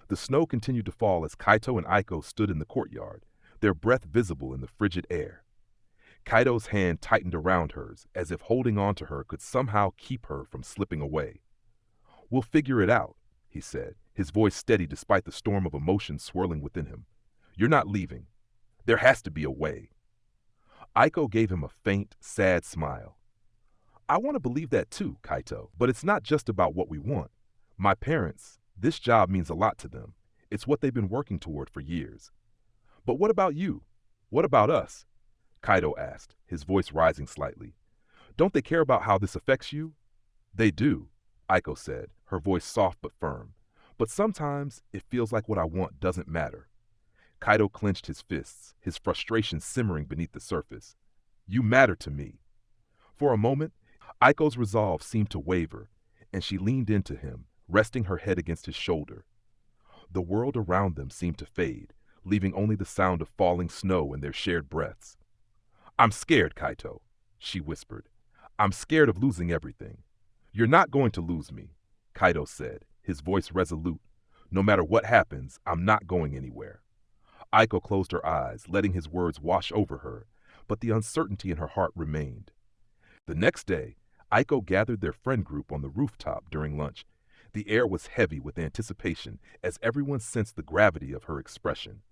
The snow continued to fall as Kaito and Aiko stood in the courtyard, their breath visible in the frigid air. Kaito's hand tightened around hers, as if holding on to her could somehow keep her from slipping away. "We'll figure it out," he said, his voice steady despite the storm of emotion swirling within him. "You're not leaving. There has to be a way." Aiko gave him a faint, sad smile. "I want to believe that too, Kaito, but it's not just about what we want. My parents, this job means a lot to them. It's what they've been working toward for years." "But what about you? What about us?" Kaito asked, his voice rising slightly. "Don't they care about how this affects you?" "They do," Aiko said, her voice soft but firm. "But sometimes it feels like what I want doesn't matter." Kaito clenched his fists, his frustration simmering beneath the surface. "You matter to me." For a moment, Aiko's resolve seemed to waver, and she leaned into him, resting her head against his shoulder. The world around them seemed to fade, leaving only the sound of falling snow and their shared breaths. "I'm scared, Kaito," she whispered. "I'm scared of losing everything." "You're not going to lose me," Kaito said, his voice resolute. "No matter what happens, I'm not going anywhere." Aiko closed her eyes, letting his words wash over her, but the uncertainty in her heart remained. The next day, Aiko gathered their friend group on the rooftop during lunch. The air was heavy with anticipation as everyone sensed the gravity of her expression.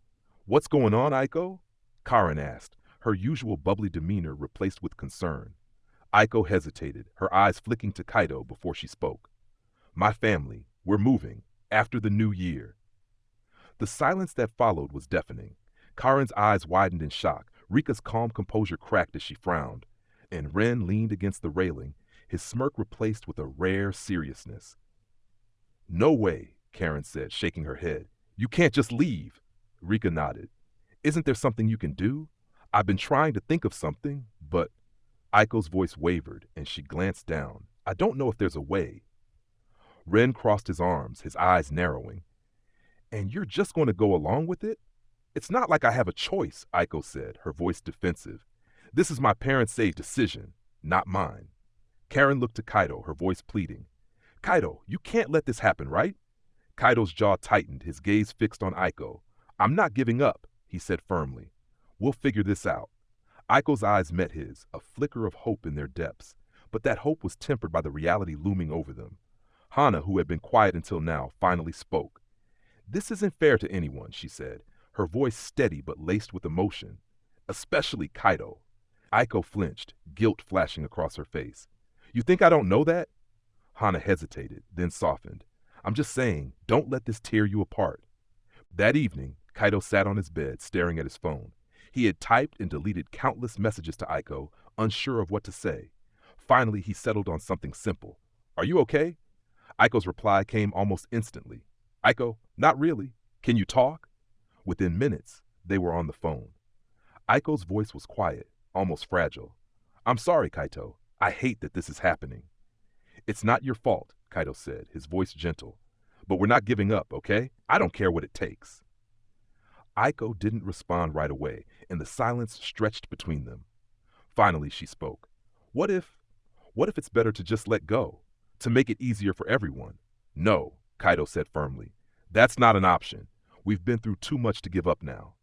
"What's going on, Aiko?" Karin asked, her usual bubbly demeanor replaced with concern. Aiko hesitated, her eyes flicking to Kaito before she spoke. "My family, we're moving, after the new year." The silence that followed was deafening. Karin's eyes widened in shock, Rika's calm composure cracked as she frowned, and Ren leaned against the railing, his smirk replaced with a rare seriousness. "No way," Karin said, shaking her head. "You can't just leave." Rika nodded. "Isn't there something you can do? I've been trying to think of something, but—" Aiko's voice wavered, and she glanced down. "I don't know if there's a way." Ren crossed his arms, his eyes narrowing. "And you're just going to go along with it?" "It's not like I have a choice," Aiko said, her voice defensive. "This is my parents'-say decision, not mine." Karin looked to Kaito, her voice pleading. "Kaito, you can't let this happen, right?" Kaito's jaw tightened, his gaze fixed on Aiko. "I'm not giving up," he said firmly. "We'll figure this out." Aiko's eyes met his, a flicker of hope in their depths, but that hope was tempered by the reality looming over them. Hana, who had been quiet until now, finally spoke. "This isn't fair to anyone," she said, her voice steady but laced with emotion. "Especially Kaito." Aiko flinched, guilt flashing across her face. "You think I don't know that?" Hana hesitated, then softened. "I'm just saying, don't let this tear you apart." That evening, Kaito sat on his bed, staring at his phone. He had typed and deleted countless messages to Aiko, unsure of what to say. Finally, he settled on something simple. "Are you okay?" Aiko's reply came almost instantly. "Aiko, not really. Can you talk?" Within minutes, they were on the phone. Aiko's voice was quiet, almost fragile. "I'm sorry, Kaito. I hate that this is happening." "It's not your fault," Kaito said, his voice gentle. "But we're not giving up, okay? I don't care what it takes." Aiko didn't respond right away, and the silence stretched between them. Finally, she spoke. What if it's better to just let go? To make it easier for everyone?" "No," Kaito said firmly. "That's not an option. We've been through too much to give up now."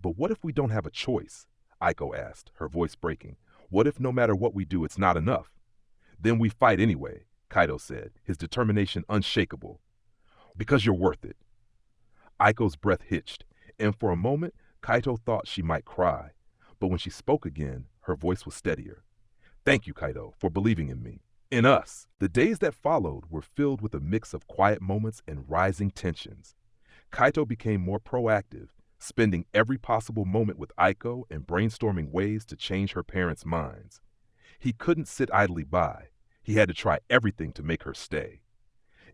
"But what if we don't have a choice?" Aiko asked, her voice breaking. "What if no matter what we do, it's not enough?" "Then we fight anyway," Kaito said, his determination unshakable. "Because you're worth it." Aiko's breath hitched, and for a moment, Kaito thought she might cry. But when she spoke again, her voice was steadier. "Thank you, Kaito, for believing in me. In us." The days that followed were filled with a mix of quiet moments and rising tensions. Kaito became more proactive, spending every possible moment with Aiko and brainstorming ways to change her parents' minds. He couldn't sit idly by. He had to try everything to make her stay.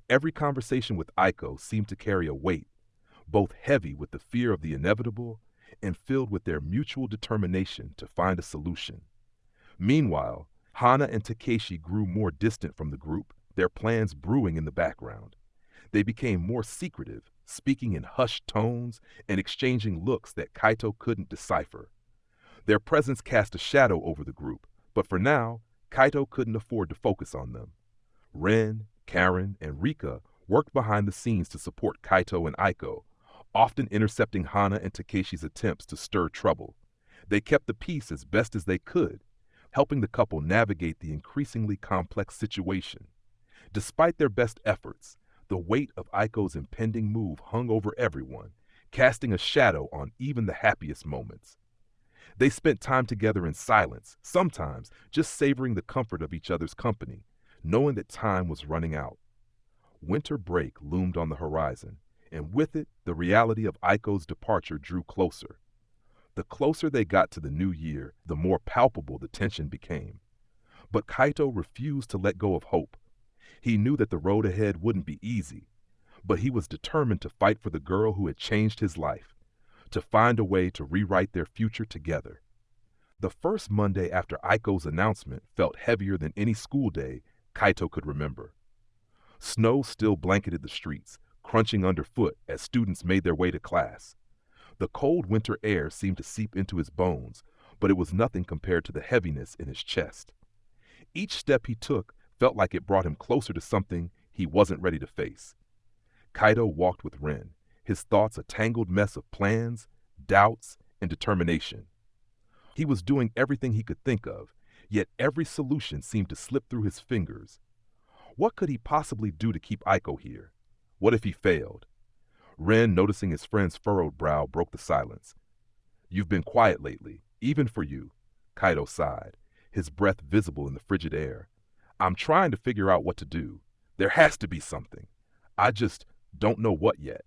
Every conversation with Aiko seemed to carry a weight, both heavy with the fear of the inevitable and filled with their mutual determination to find a solution. Meanwhile, Hana and Takeshi grew more distant from the group, their plans brewing in the background. They became more secretive, speaking in hushed tones and exchanging looks that Kaito couldn't decipher. Their presence cast a shadow over the group, but for now, Kaito couldn't afford to focus on them. Ren, Karin, and Rika worked behind the scenes to support Kaito and Aiko, often intercepting Hana and Takeshi's attempts to stir trouble. They kept the peace as best as they could, helping the couple navigate the increasingly complex situation. Despite their best efforts, the weight of Aiko's impending move hung over everyone, casting a shadow on even the happiest moments. They spent time together in silence, sometimes just savoring the comfort of each other's company, knowing that time was running out. Winter break loomed on the horizon, and with it, the reality of Aiko's departure drew closer. The closer they got to the new year, the more palpable the tension became. But Kaito refused to let go of hope. He knew that the road ahead wouldn't be easy, but he was determined to fight for the girl who had changed his life, to find a way to rewrite their future together. The first Monday after Aiko's announcement felt heavier than any school day Kaito could remember. Snow still blanketed the streets, crunching underfoot as students made their way to class. The cold winter air seemed to seep into his bones, but it was nothing compared to the heaviness in his chest. Each step he took felt like it brought him closer to something he wasn't ready to face. Kaito walked with Ren, his thoughts a tangled mess of plans, doubts, and determination. He was doing everything he could think of, yet every solution seemed to slip through his fingers. What could he possibly do to keep Aiko here? What if he failed? Ren, noticing his friend's furrowed brow, broke the silence. "You've been quiet lately, even for you," Kaito sighed, his breath visible in the frigid air. "I'm trying to figure out what to do. There has to be something. I just don't know what yet."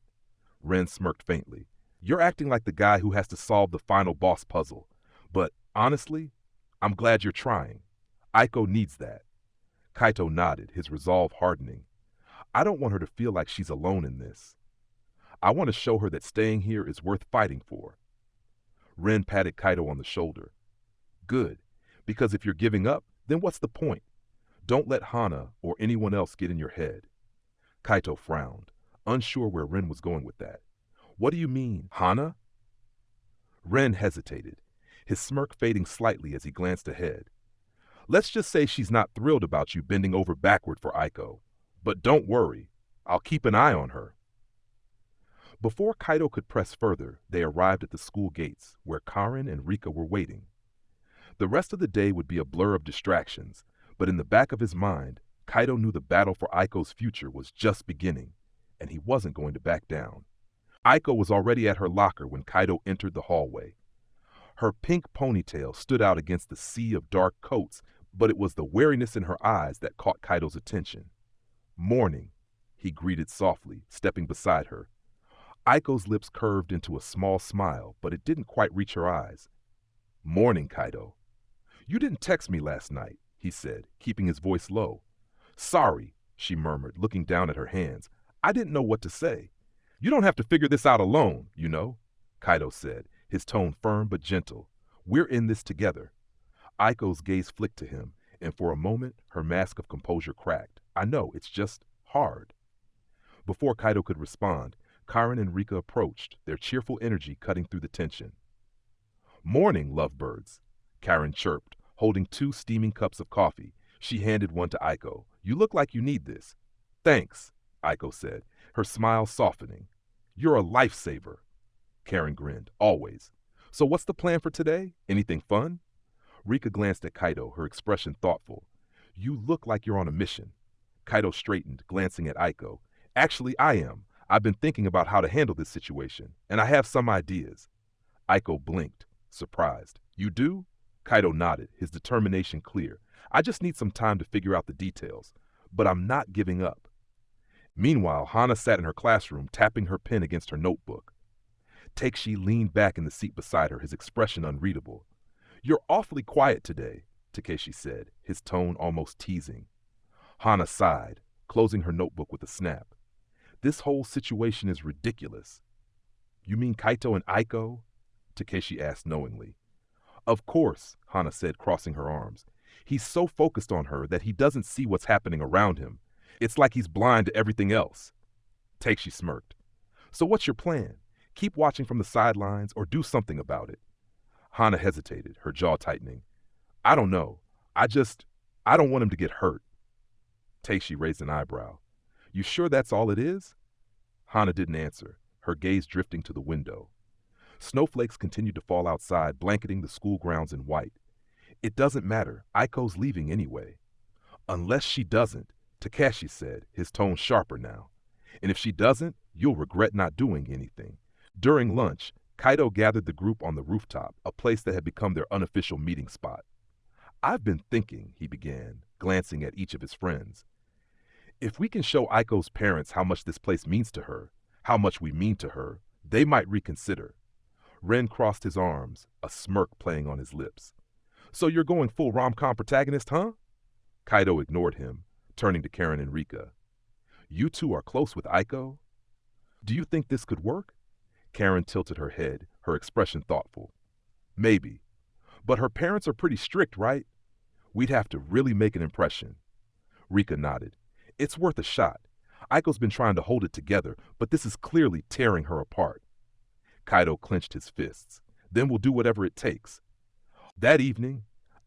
Ren smirked faintly. "You're acting like the guy who has to solve the final boss puzzle. But honestly, I'm glad you're trying. Aiko needs that." Kaito nodded, his resolve hardening. "I don't want her to feel like she's alone in this. I want to show her that staying here is worth fighting for." Ren patted Kaito on the shoulder. "Good, because if you're giving up, then what's the point? Don't let Hana or anyone else get in your head." Kaito frowned, unsure where Ren was going with that. "What do you mean, Hana?" Ren hesitated, his smirk fading slightly as he glanced ahead. "Let's just say she's not thrilled about you bending over backward for Aiko. But don't worry, I'll keep an eye on her." Before Kaito could press further, they arrived at the school gates, where Karin and Rika were waiting. The rest of the day would be a blur of distractions, but in the back of his mind, Kaito knew the battle for Aiko's future was just beginning, and he wasn't going to back down. Aiko was already at her locker when Kaito entered the hallway. Her pink ponytail stood out against the sea of dark coats, but it was the wariness in her eyes that caught Kaito's attention. "Morning," he greeted softly, stepping beside her. Aiko's lips curved into a small smile, but it didn't quite reach her eyes. "Morning, Kaito." "You didn't text me last night," he said, keeping his voice low. "Sorry," she murmured, looking down at her hands. "I didn't know what to say." "You don't have to figure this out alone, you know," Kaito said, his tone firm but gentle. "We're in this together." Aiko's gaze flicked to him, and for a moment her mask of composure cracked. "I know, it's just hard." Before Kaito could respond, Karin and Rika approached, their cheerful energy cutting through the tension. "Morning, lovebirds," Karin chirped, holding 2 steaming cups of coffee. She handed one to Aiko. "You look like you need this." "Thanks," Aiko said, her smile softening. "You're a lifesaver." Karin grinned. "Always. So what's the plan for today? Anything fun?" Rika glanced at Kaito, her expression thoughtful. "You look like you're on a mission." Kaito straightened, glancing at Aiko. "Actually, I am. I've been thinking about how to handle this situation, and I have some ideas." Aiko blinked, surprised. "You do?" Kaito nodded, his determination clear. "I just need some time to figure out the details, but I'm not giving up." Meanwhile, Hana sat in her classroom, tapping her pen against her notebook. Takeshi leaned back in the seat beside her, his expression unreadable. "You're awfully quiet today," Takeshi said, his tone almost teasing. Hana sighed, closing her notebook with a snap. "This whole situation is ridiculous." "You mean Kaito and Aiko?" Takeshi asked knowingly. "Of course," Hana said, crossing her arms. "He's so focused on her that he doesn't see what's happening around him. It's like he's blind to everything else." Takeshi smirked. "So what's your plan? Keep watching from the sidelines or do something about it?" Hana hesitated, her jaw tightening. "I don't know. I don't want him to get hurt." Takeshi raised an eyebrow. You sure that's all it is? Hana didn't answer, her gaze drifting to the window. Snowflakes continued to fall outside, blanketing the school grounds in white. It doesn't matter. Aiko's leaving anyway. Unless she doesn't, Takeshi said, his tone sharper now. And if she doesn't, you'll regret not doing anything. During lunch, Kaito gathered the group on the rooftop, a place that had become their unofficial meeting spot. I've been thinking, he began, glancing at each of his friends. If we can show Aiko's parents how much this place means to her, how much we mean to her, they might reconsider. Ren crossed his arms, a smirk playing on his lips. So you're going full rom-com protagonist, huh? Kaito ignored him, turning to Karen and Rika. You two are close with Aiko? Do you think this could work? Karen tilted her head, her expression thoughtful. Maybe. But her parents are pretty strict, right? We'd have to really make an impression. Rika nodded. It's worth a shot. Aiko's been trying to hold it together, but this is clearly tearing her apart. Kaito clenched his fists. Then we'll do whatever it takes. That evening,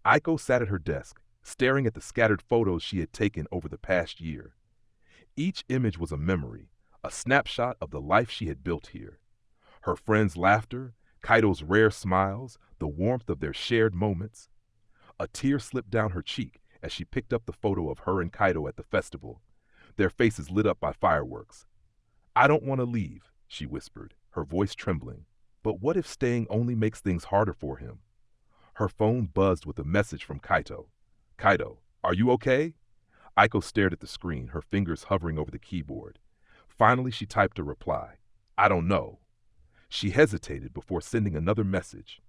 Aiko sat at her desk, staring at the scattered photos she had taken over the past year. Each image was a memory, a snapshot of the life she had built here. Her friends' laughter, Kaito's rare smiles, the warmth of their shared moments. A tear slipped down her cheek as she picked up the photo of her and Kaito at the festival, their faces lit up by fireworks. I don't want to leave, she whispered, her voice trembling. But what if staying only makes things harder for him? Her phone buzzed with a message from Kaito. Kaito, are you okay? Aiko stared at the screen, her fingers hovering over the keyboard. Finally, she typed a reply. I don't know. She hesitated before sending another message.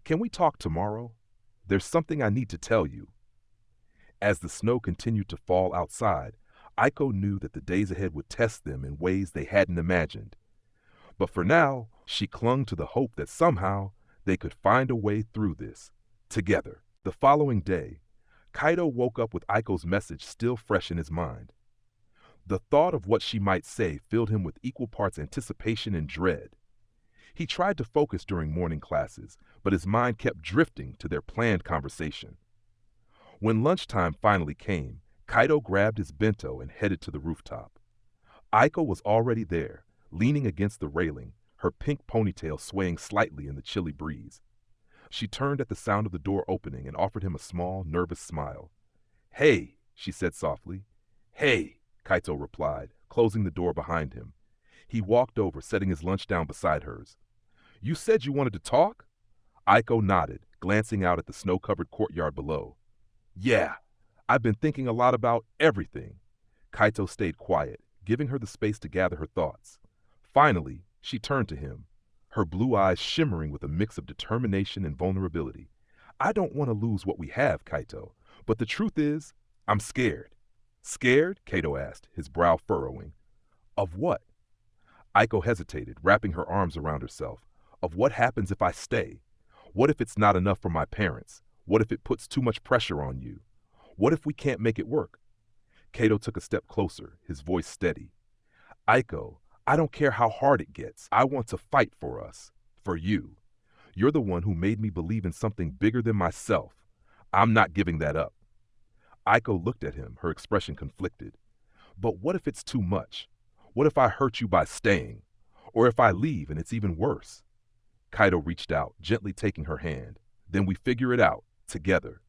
Can we talk tomorrow? There's something I need to tell you. As the snow continued to fall outside, Aiko knew that the days ahead would test them in ways they hadn't imagined. But for now, she clung to the hope that somehow they could find a way through this, together. The following day, Kaito woke up with Aiko's message still fresh in his mind. The thought of what she might say filled him with equal parts anticipation and dread. He tried to focus during morning classes, but his mind kept drifting to their planned conversation. When lunchtime finally came, Kaito grabbed his bento and headed to the rooftop. Aiko was already there, leaning against the railing, her pink ponytail swaying slightly in the chilly breeze. She turned at the sound of the door opening and offered him a small, nervous smile. Hey, she said softly. Hey, Kaito replied, closing the door behind him. He walked over, setting his lunch down beside hers. You said you wanted to talk? Aiko nodded, glancing out at the snow-covered courtyard below. Yeah, I've been thinking a lot about everything. Kaito stayed quiet, giving her the space to gather her thoughts. Finally, she turned to him, her blue eyes shimmering with a mix of determination and vulnerability. I don't want to lose what we have, Kaito, but the truth is, I'm scared. Scared? Kaito asked, his brow furrowing. Of what? Aiko hesitated, wrapping her arms around herself. Of what happens if I stay? What if it's not enough for my parents? What if it puts too much pressure on you? What if we can't make it work? Kaito took a step closer, his voice steady. Aiko, I don't care how hard it gets. I want to fight for us, for you. You're the one who made me believe in something bigger than myself. I'm not giving that up. Aiko looked at him, her expression conflicted. But what if it's too much? What if I hurt you by staying? Or if I leave and it's even worse? Kaito reached out, gently taking her hand. Then we figure it out, together.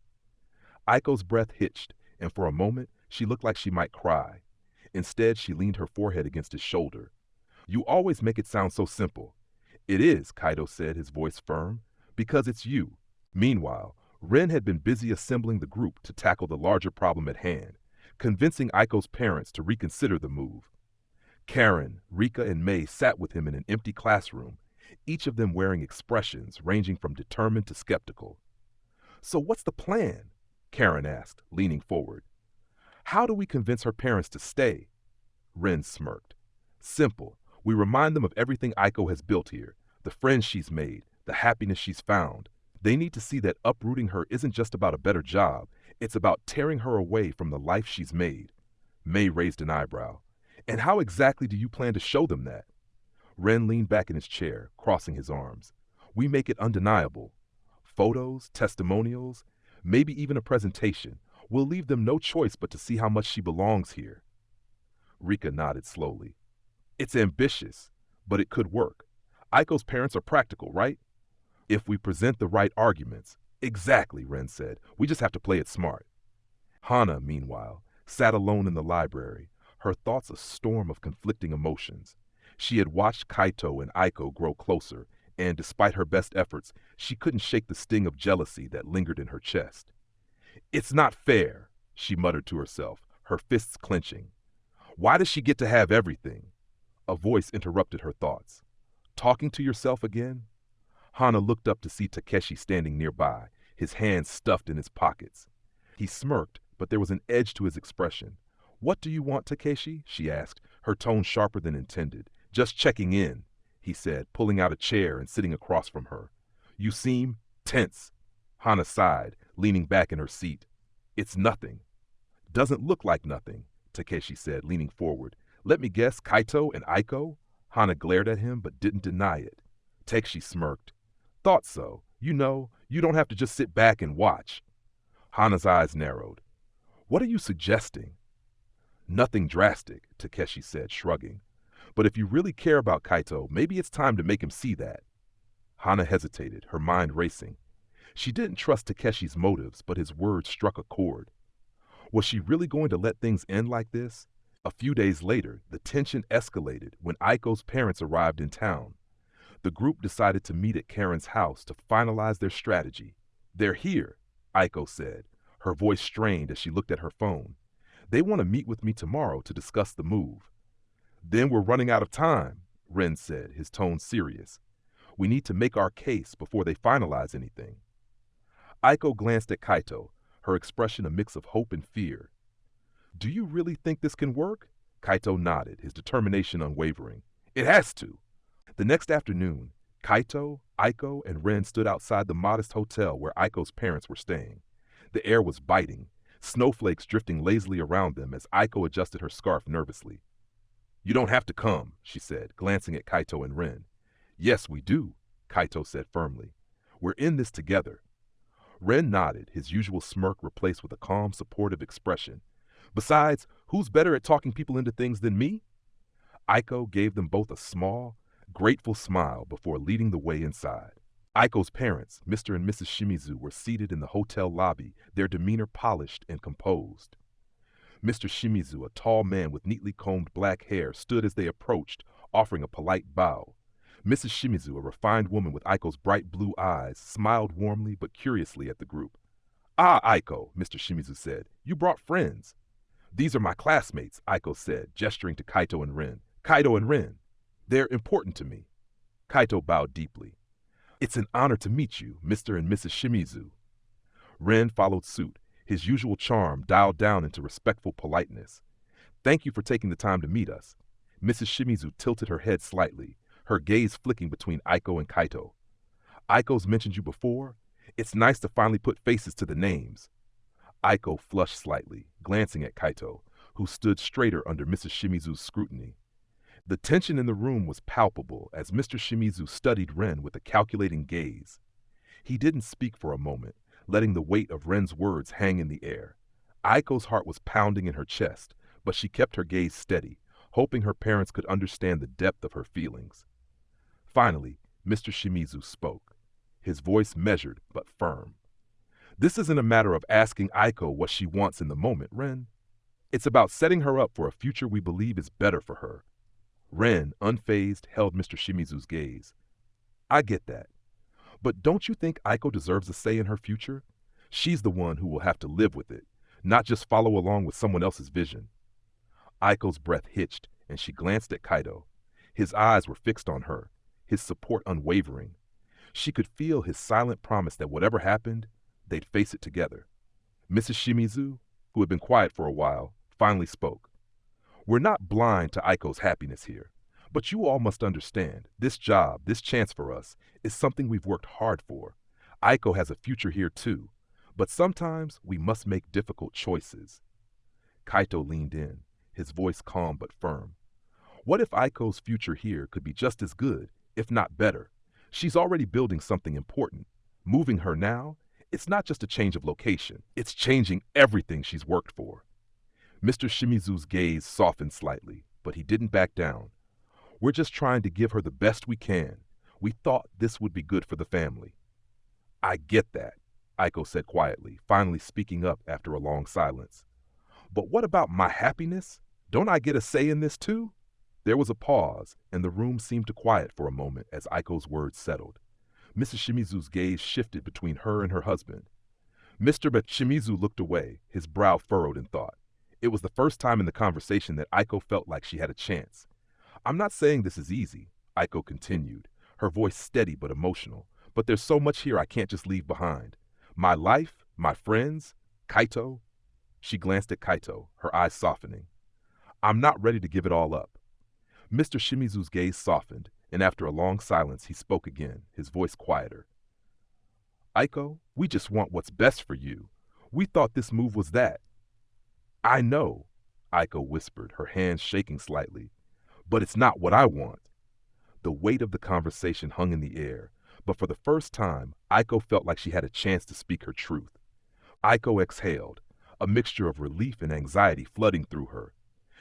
Aiko's breath hitched, and for a moment, she looked like she might cry. Instead, she leaned her forehead against his shoulder. You always make it sound so simple. It is, Kaito said, his voice firm, because it's you. Meanwhile, Ren had been busy assembling the group to tackle the larger problem at hand, convincing Aiko's parents to reconsider the move. Karen, Rika, and May sat with him in an empty classroom, each of them wearing expressions ranging from determined to skeptical. So what's the plan? Karen asked, leaning forward. How do we convince her parents to stay? Ren smirked. Simple. We remind them of everything Aiko has built here, the friends she's made, the happiness she's found. They need to see that uprooting her isn't just about a better job, it's about tearing her away from the life she's made. May raised an eyebrow. And how exactly do you plan to show them that? Ren leaned back in his chair, crossing his arms. We make it undeniable. Photos, testimonials, maybe even a presentation. We'll leave them no choice but to see how much she belongs here. Rika nodded slowly. It's ambitious, but it could work. Aiko's parents are practical, right? If we present the right arguments. Exactly, Ren said. We just have to play it smart. Hana, meanwhile, sat alone in the library, her thoughts a storm of conflicting emotions. She had watched Kaito and Aiko grow closer, and despite her best efforts, she couldn't shake the sting of jealousy that lingered in her chest. It's not fair, she muttered to herself, her fists clenching. Why does she get to have everything? A voice interrupted her thoughts. Talking to yourself again? Hana looked up to see Takeshi standing nearby, his hands stuffed in his pockets. He smirked, but there was an edge to his expression. What do you want, Takeshi? She asked, her tone sharper than intended. Just checking in, he said, pulling out a chair and sitting across from her. You seem tense. Hana sighed, leaning back in her seat. It's nothing. Doesn't look like nothing, Takeshi said, leaning forward. Let me guess, Kaito and Aiko? Hana glared at him, but didn't deny it. Takeshi smirked. Thought so. You know, you don't have to just sit back and watch. Hana's eyes narrowed. What are you suggesting? Nothing drastic, Takeshi said, shrugging. But if you really care about Kaito, maybe it's time to make him see that. Hana hesitated, her mind racing. She didn't trust Takeshi's motives, but his words struck a chord. Was she really going to let things end like this? A few days later, the tension escalated when Aiko's parents arrived in town. The group decided to meet at Karen's house to finalize their strategy. They're here, Aiko said, her voice strained as she looked at her phone. They want to meet with me tomorrow to discuss the move. Then we're running out of time, Ren said, his tone serious. We need to make our case before they finalize anything. Aiko glanced at Kaito, her expression a mix of hope and fear. Do you really think this can work? Kaito nodded, his determination unwavering. It has to. The next afternoon, Kaito, Aiko, and Ren stood outside the modest hotel where Aiko's parents were staying. The air was biting, snowflakes drifting lazily around them as Aiko adjusted her scarf nervously. You don't have to come, she said, glancing at Kaito and Ren. Yes, we do, Kaito said firmly. We're in this together. Ren nodded, his usual smirk replaced with a calm, supportive expression. Besides, who's better at talking people into things than me? Aiko gave them both a small, grateful smile before leading the way inside. Aiko's parents, Mr. and Mrs. Shimizu, were seated in the hotel lobby, their demeanor polished and composed. Mr. Shimizu, a tall man with neatly combed black hair, stood as they approached, offering a polite bow. Mrs. Shimizu, a refined woman with Aiko's bright blue eyes, smiled warmly but curiously at the group. Ah, Aiko, Mr. Shimizu said, you brought friends. These are my classmates, Aiko said, gesturing to Kaito and Ren. Kaito and Ren. They're important to me. Kaito bowed deeply. It's an honor to meet you, Mr. and Mrs. Shimizu. Ren followed suit, his usual charm dialed down into respectful politeness. Thank you for taking the time to meet us. Mrs. Shimizu tilted her head slightly, her gaze flicking between Aiko and Kaito. Aiko's mentioned you before. It's nice to finally put faces to the names. Aiko flushed slightly, glancing at Kaito, who stood straighter under Mrs. Shimizu's scrutiny. The tension in the room was palpable as Mr. Shimizu studied Ren with a calculating gaze. He didn't speak for a moment, letting the weight of Ren's words hang in the air. Aiko's heart was pounding in her chest, but she kept her gaze steady, hoping her parents could understand the depth of her feelings. Finally, Mr. Shimizu spoke, his voice measured but firm. This isn't a matter of asking Aiko what she wants in the moment, Ren. It's about setting her up for a future we believe is better for her. Ren, unfazed, held Mr. Shimizu's gaze. I get that. But don't you think Aiko deserves a say in her future? She's the one who will have to live with it, not just follow along with someone else's vision. Aiko's breath hitched, and she glanced at Kaito. His eyes were fixed on her, his support unwavering. She could feel his silent promise that whatever happened, they'd face it together. Mrs. Shimizu, who had been quiet for a while, finally spoke. We're not blind to Aiko's happiness here, but you all must understand, this job, this chance for us, is something we've worked hard for. Aiko has a future here too, but sometimes we must make difficult choices. Kaito leaned in, his voice calm but firm. What if Aiko's future here could be just as good, if not better? She's already building something important. Moving her now, it's not just a change of location, it's changing everything she's worked for. Mr. Shimizu's gaze softened slightly, but he didn't back down. We're just trying to give her the best we can. We thought this would be good for the family. I get that, Aiko said quietly, finally speaking up after a long silence. But what about my happiness? Don't I get a say in this too? There was a pause, and the room seemed to quiet for a moment as Aiko's words settled. Mrs. Shimizu's gaze shifted between her and her husband. Mr. Shimizu looked away, his brow furrowed in thought. It was the first time in the conversation that Aiko felt like she had a chance. I'm not saying this is easy, Aiko continued, her voice steady but emotional, but there's so much here I can't just leave behind. My life, my friends, Kaito. She glanced at Kaito, her eyes softening. I'm not ready to give it all up. Mr. Shimizu's gaze softened, and after a long silence he spoke again, his voice quieter. Aiko, we just want what's best for you. We thought this move was that. I know, Aiko whispered, her hands shaking slightly, but it's not what I want. The weight of the conversation hung in the air, but for the first time, Aiko felt like she had a chance to speak her truth. Aiko exhaled, a mixture of relief and anxiety flooding through her.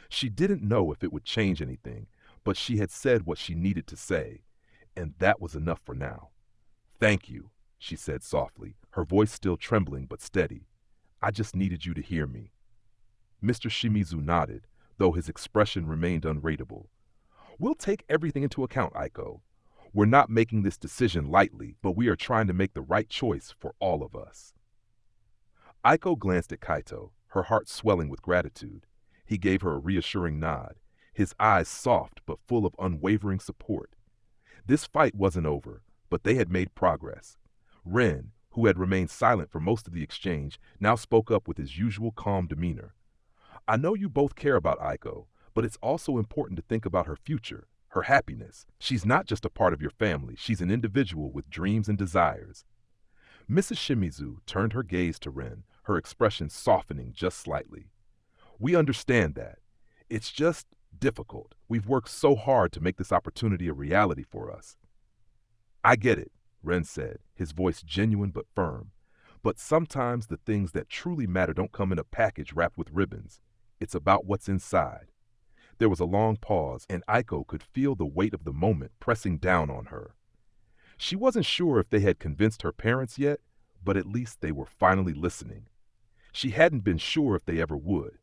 She didn't know if it would change anything, but she had said what she needed to say, and that was enough for now. Thank you, she said softly, her voice still trembling but steady. I just needed you to hear me. Mr. Shimizu nodded, though his expression remained unreadable. We'll take everything into account, Aiko. We're not making this decision lightly, but we are trying to make the right choice for all of us. Aiko glanced at Kaito, her heart swelling with gratitude. He gave her a reassuring nod, his eyes soft but full of unwavering support. This fight wasn't over, but they had made progress. Ren, who had remained silent for most of the exchange, now spoke up with his usual calm demeanor. I know you both care about Aiko, but it's also important to think about her future, her happiness. She's not just a part of your family, she's an individual with dreams and desires. Mrs. Shimizu turned her gaze to Ren, her expression softening just slightly. We understand that. It's just difficult. We've worked so hard to make this opportunity a reality for us. I get it, Ren said, his voice genuine but firm. But sometimes the things that truly matter don't come in a package wrapped with ribbons. It's about what's inside. There was a long pause, and Aiko could feel the weight of the moment pressing down on her. She wasn't sure if they had convinced her parents yet, but at least they were finally listening. She hadn't been sure if they ever would.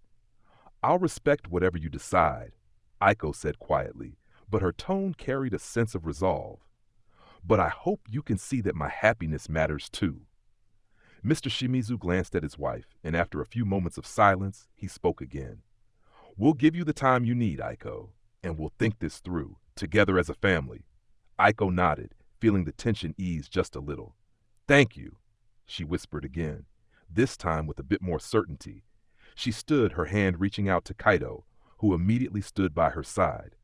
I'll respect whatever you decide, Aiko said quietly, but her tone carried a sense of resolve. But I hope you can see that my happiness matters too. Mr. Shimizu glanced at his wife, and after a few moments of silence, he spoke again. We'll give you the time you need, Aiko, and we'll think this through, together as a family. Aiko nodded, feeling the tension ease just a little. Thank you, she whispered again, this time with a bit more certainty. She stood, her hand reaching out to Kaito, who immediately stood by her side.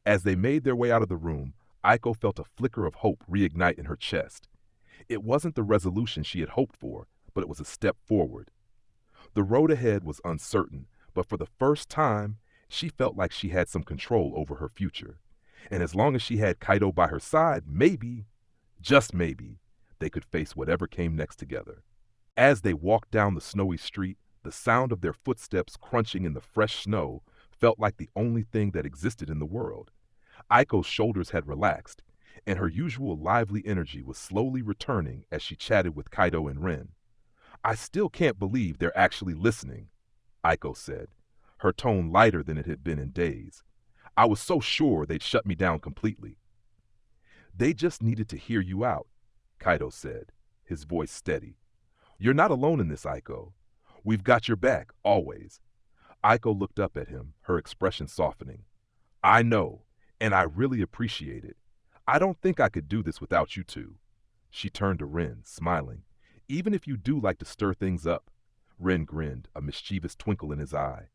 As they made their way out of the room, Aiko felt a flicker of hope reignite in her chest. It wasn't the resolution she had hoped for, but it was a step forward. The road ahead was uncertain, but for the first time, she felt like she had some control over her future. And as long as she had Kaito by her side, maybe, just maybe, they could face whatever came next together. As they walked down the snowy street, the sound of their footsteps crunching in the fresh snow felt like the only thing that existed in the world. Aiko's shoulders had relaxed, and her usual lively energy was slowly returning as she chatted with Kaito and Ren. I still can't believe they're actually listening, Aiko said, her tone lighter than it had been in days. I was so sure they'd shut me down completely. They just needed to hear you out, Kaito said, his voice steady. You're not alone in this, Aiko. We've got your back, always. Aiko looked up at him, her expression softening. I know, and I really appreciate it. I don't think I could do this without you two. She turned to Ren, smiling. Even if you do like to stir things up. Ren grinned, a mischievous twinkle in his eye.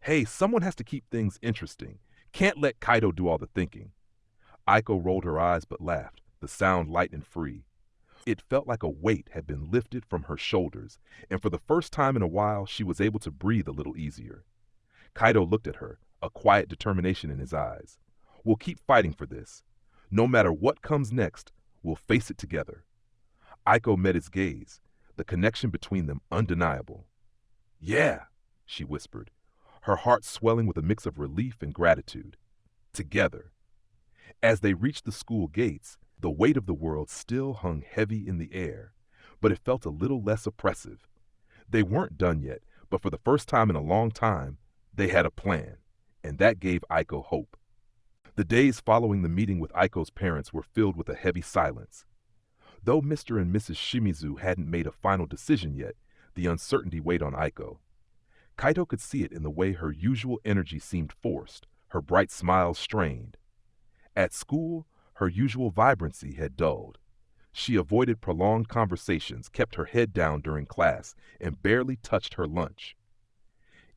Hey, someone has to keep things interesting. Can't let Kaito do all the thinking. Aiko rolled her eyes but laughed, the sound light and free. It felt like a weight had been lifted from her shoulders, and for the first time in a while she was able to breathe a little easier. Kaito looked at her, a quiet determination in his eyes. We'll keep fighting for this. No matter what comes next, we'll face it together. Aiko met his gaze, the connection between them undeniable. Yeah, she whispered, her heart swelling with a mix of relief and gratitude. Together. As they reached the school gates, the weight of the world still hung heavy in the air, but it felt a little less oppressive. They weren't done yet, but for the first time in a long time, they had a plan, and that gave Aiko hope. The days following the meeting with Aiko's parents were filled with a heavy silence. Though Mr. and Mrs. Shimizu hadn't made a final decision yet, the uncertainty weighed on Aiko. Kaito could see it in the way her usual energy seemed forced, her bright smile strained. At school, her usual vibrancy had dulled. She avoided prolonged conversations, kept her head down during class, and barely touched her lunch.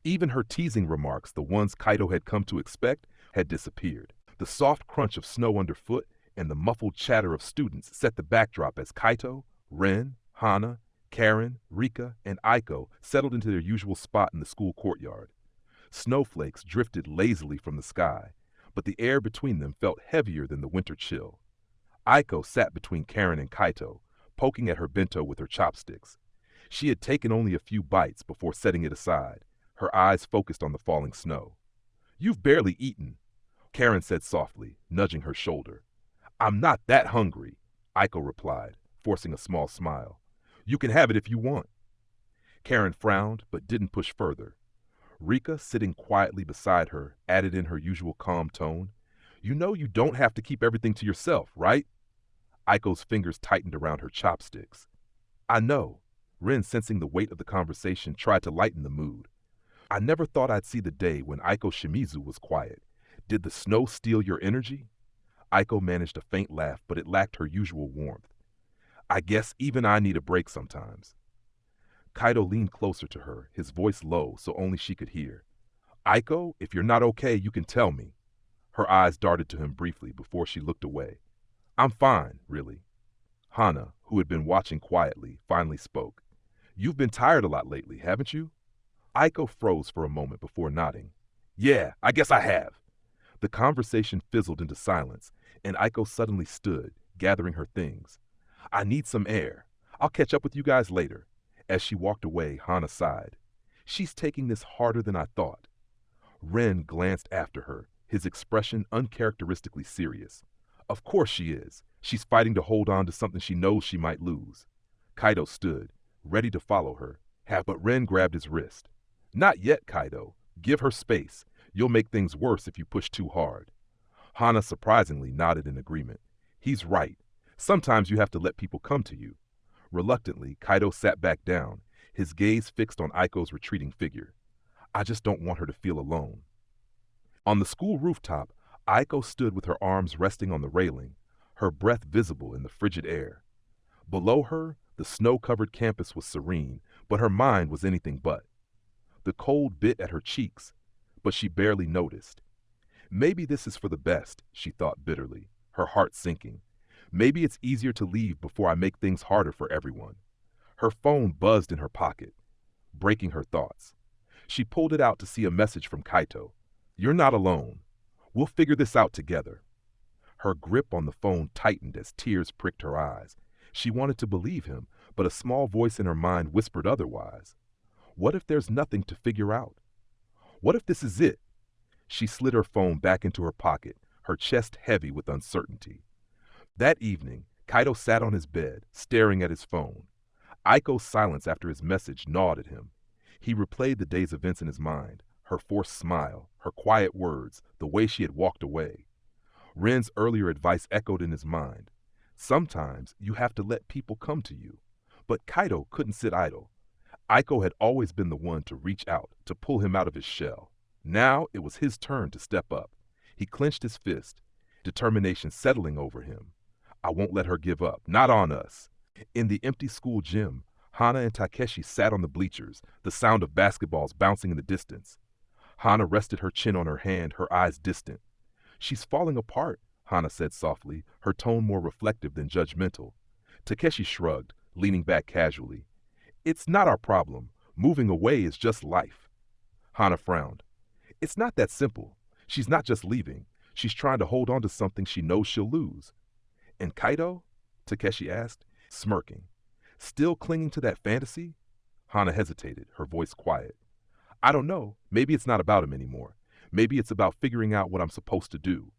Even her teasing remarks, the ones Kaito had come to expect, had disappeared. The soft crunch of snow underfoot and the muffled chatter of students set the backdrop as Kaito, Ren, Hana, Karen, Rika, and Aiko settled into their usual spot in the school courtyard. Snowflakes drifted lazily from the sky, but the air between them felt heavier than the winter chill. Aiko sat between Karen and Kaito, poking at her bento with her chopsticks. She had taken only a few bites before setting it aside, her eyes focused on the falling snow. "You've barely eaten," Karen said softly, nudging her shoulder. "I'm not that hungry," Aiko replied, forcing a small smile. "You can have it if you want." Karen frowned, but didn't push further. Rika, sitting quietly beside her, added in her usual calm tone, "You know you don't have to keep everything to yourself, right?" Aiko's fingers tightened around her chopsticks. "I know." Ren, sensing the weight of the conversation, tried to lighten the mood. "I never thought I'd see the day when Aiko Shimizu was quiet. Did the snow steal your energy?" Aiko managed a faint laugh, but it lacked her usual warmth. "I guess even I need a break sometimes." Kaito leaned closer to her, his voice low so only she could hear. "Aiko, if you're not okay, you can tell me." Her eyes darted to him briefly before she looked away. "I'm fine, really." Hana, who had been watching quietly, finally spoke. "You've been tired a lot lately, haven't you?" Aiko froze for a moment before nodding. "Yeah, I guess I have." The conversation fizzled into silence, and Aiko suddenly stood, gathering her things. "I need some air. I'll catch up with you guys later." As she walked away, Hana sighed. "She's taking this harder than I thought." Ren glanced after her, his expression uncharacteristically serious. "Of course she is. She's fighting to hold on to something she knows she might lose." Kaito stood, ready to follow her, but Ren grabbed his wrist. "Not yet, Kaito. Give her space. You'll make things worse if you push too hard." Hana surprisingly nodded in agreement. "He's right. Sometimes you have to let people come to you." Reluctantly, Kaito sat back down, his gaze fixed on Aiko's retreating figure. "I just don't want her to feel alone." On the school rooftop, Aiko stood with her arms resting on the railing, her breath visible in the frigid air. Below her, the snow-covered campus was serene, but her mind was anything but. The cold bit at her cheeks, but she barely noticed. Maybe this is for the best, she thought bitterly, her heart sinking. Maybe it's easier to leave before I make things harder for everyone. Her phone buzzed in her pocket, breaking her thoughts. She pulled it out to see a message from Kaito. "You're not alone. We'll figure this out together." Her grip on the phone tightened as tears pricked her eyes. She wanted to believe him, but a small voice in her mind whispered otherwise. What if there's nothing to figure out? What if this is it? She slid her phone back into her pocket, her chest heavy with uncertainty. That evening, Kaito sat on his bed, staring at his phone. Aiko's silence after his message gnawed at him. He replayed the day's events in his mind, her forced smile, her quiet words, the way she had walked away. Ren's earlier advice echoed in his mind. Sometimes you have to let people come to you. But Kaito couldn't sit idle. Aiko had always been the one to reach out, to pull him out of his shell. Now it was his turn to step up. He clenched his fist, determination settling over him. "I won't let her give up, not on us." In the empty school gym, Hana and Takeshi sat on the bleachers, the sound of basketballs bouncing in the distance. Hana rested her chin on her hand, her eyes distant. "She's falling apart," Hana said softly, her tone more reflective than judgmental. Takeshi shrugged, leaning back casually. "It's not our problem. Moving away is just life." Hana frowned. "It's not that simple. She's not just leaving. She's trying to hold on to something she knows she'll lose." "And Kaito?" Takeshi asked, smirking. "Still clinging to that fantasy?" Hana hesitated, her voice quiet. I don't know. Maybe it's not about him anymore. Maybe it's about figuring out what I'm supposed to do.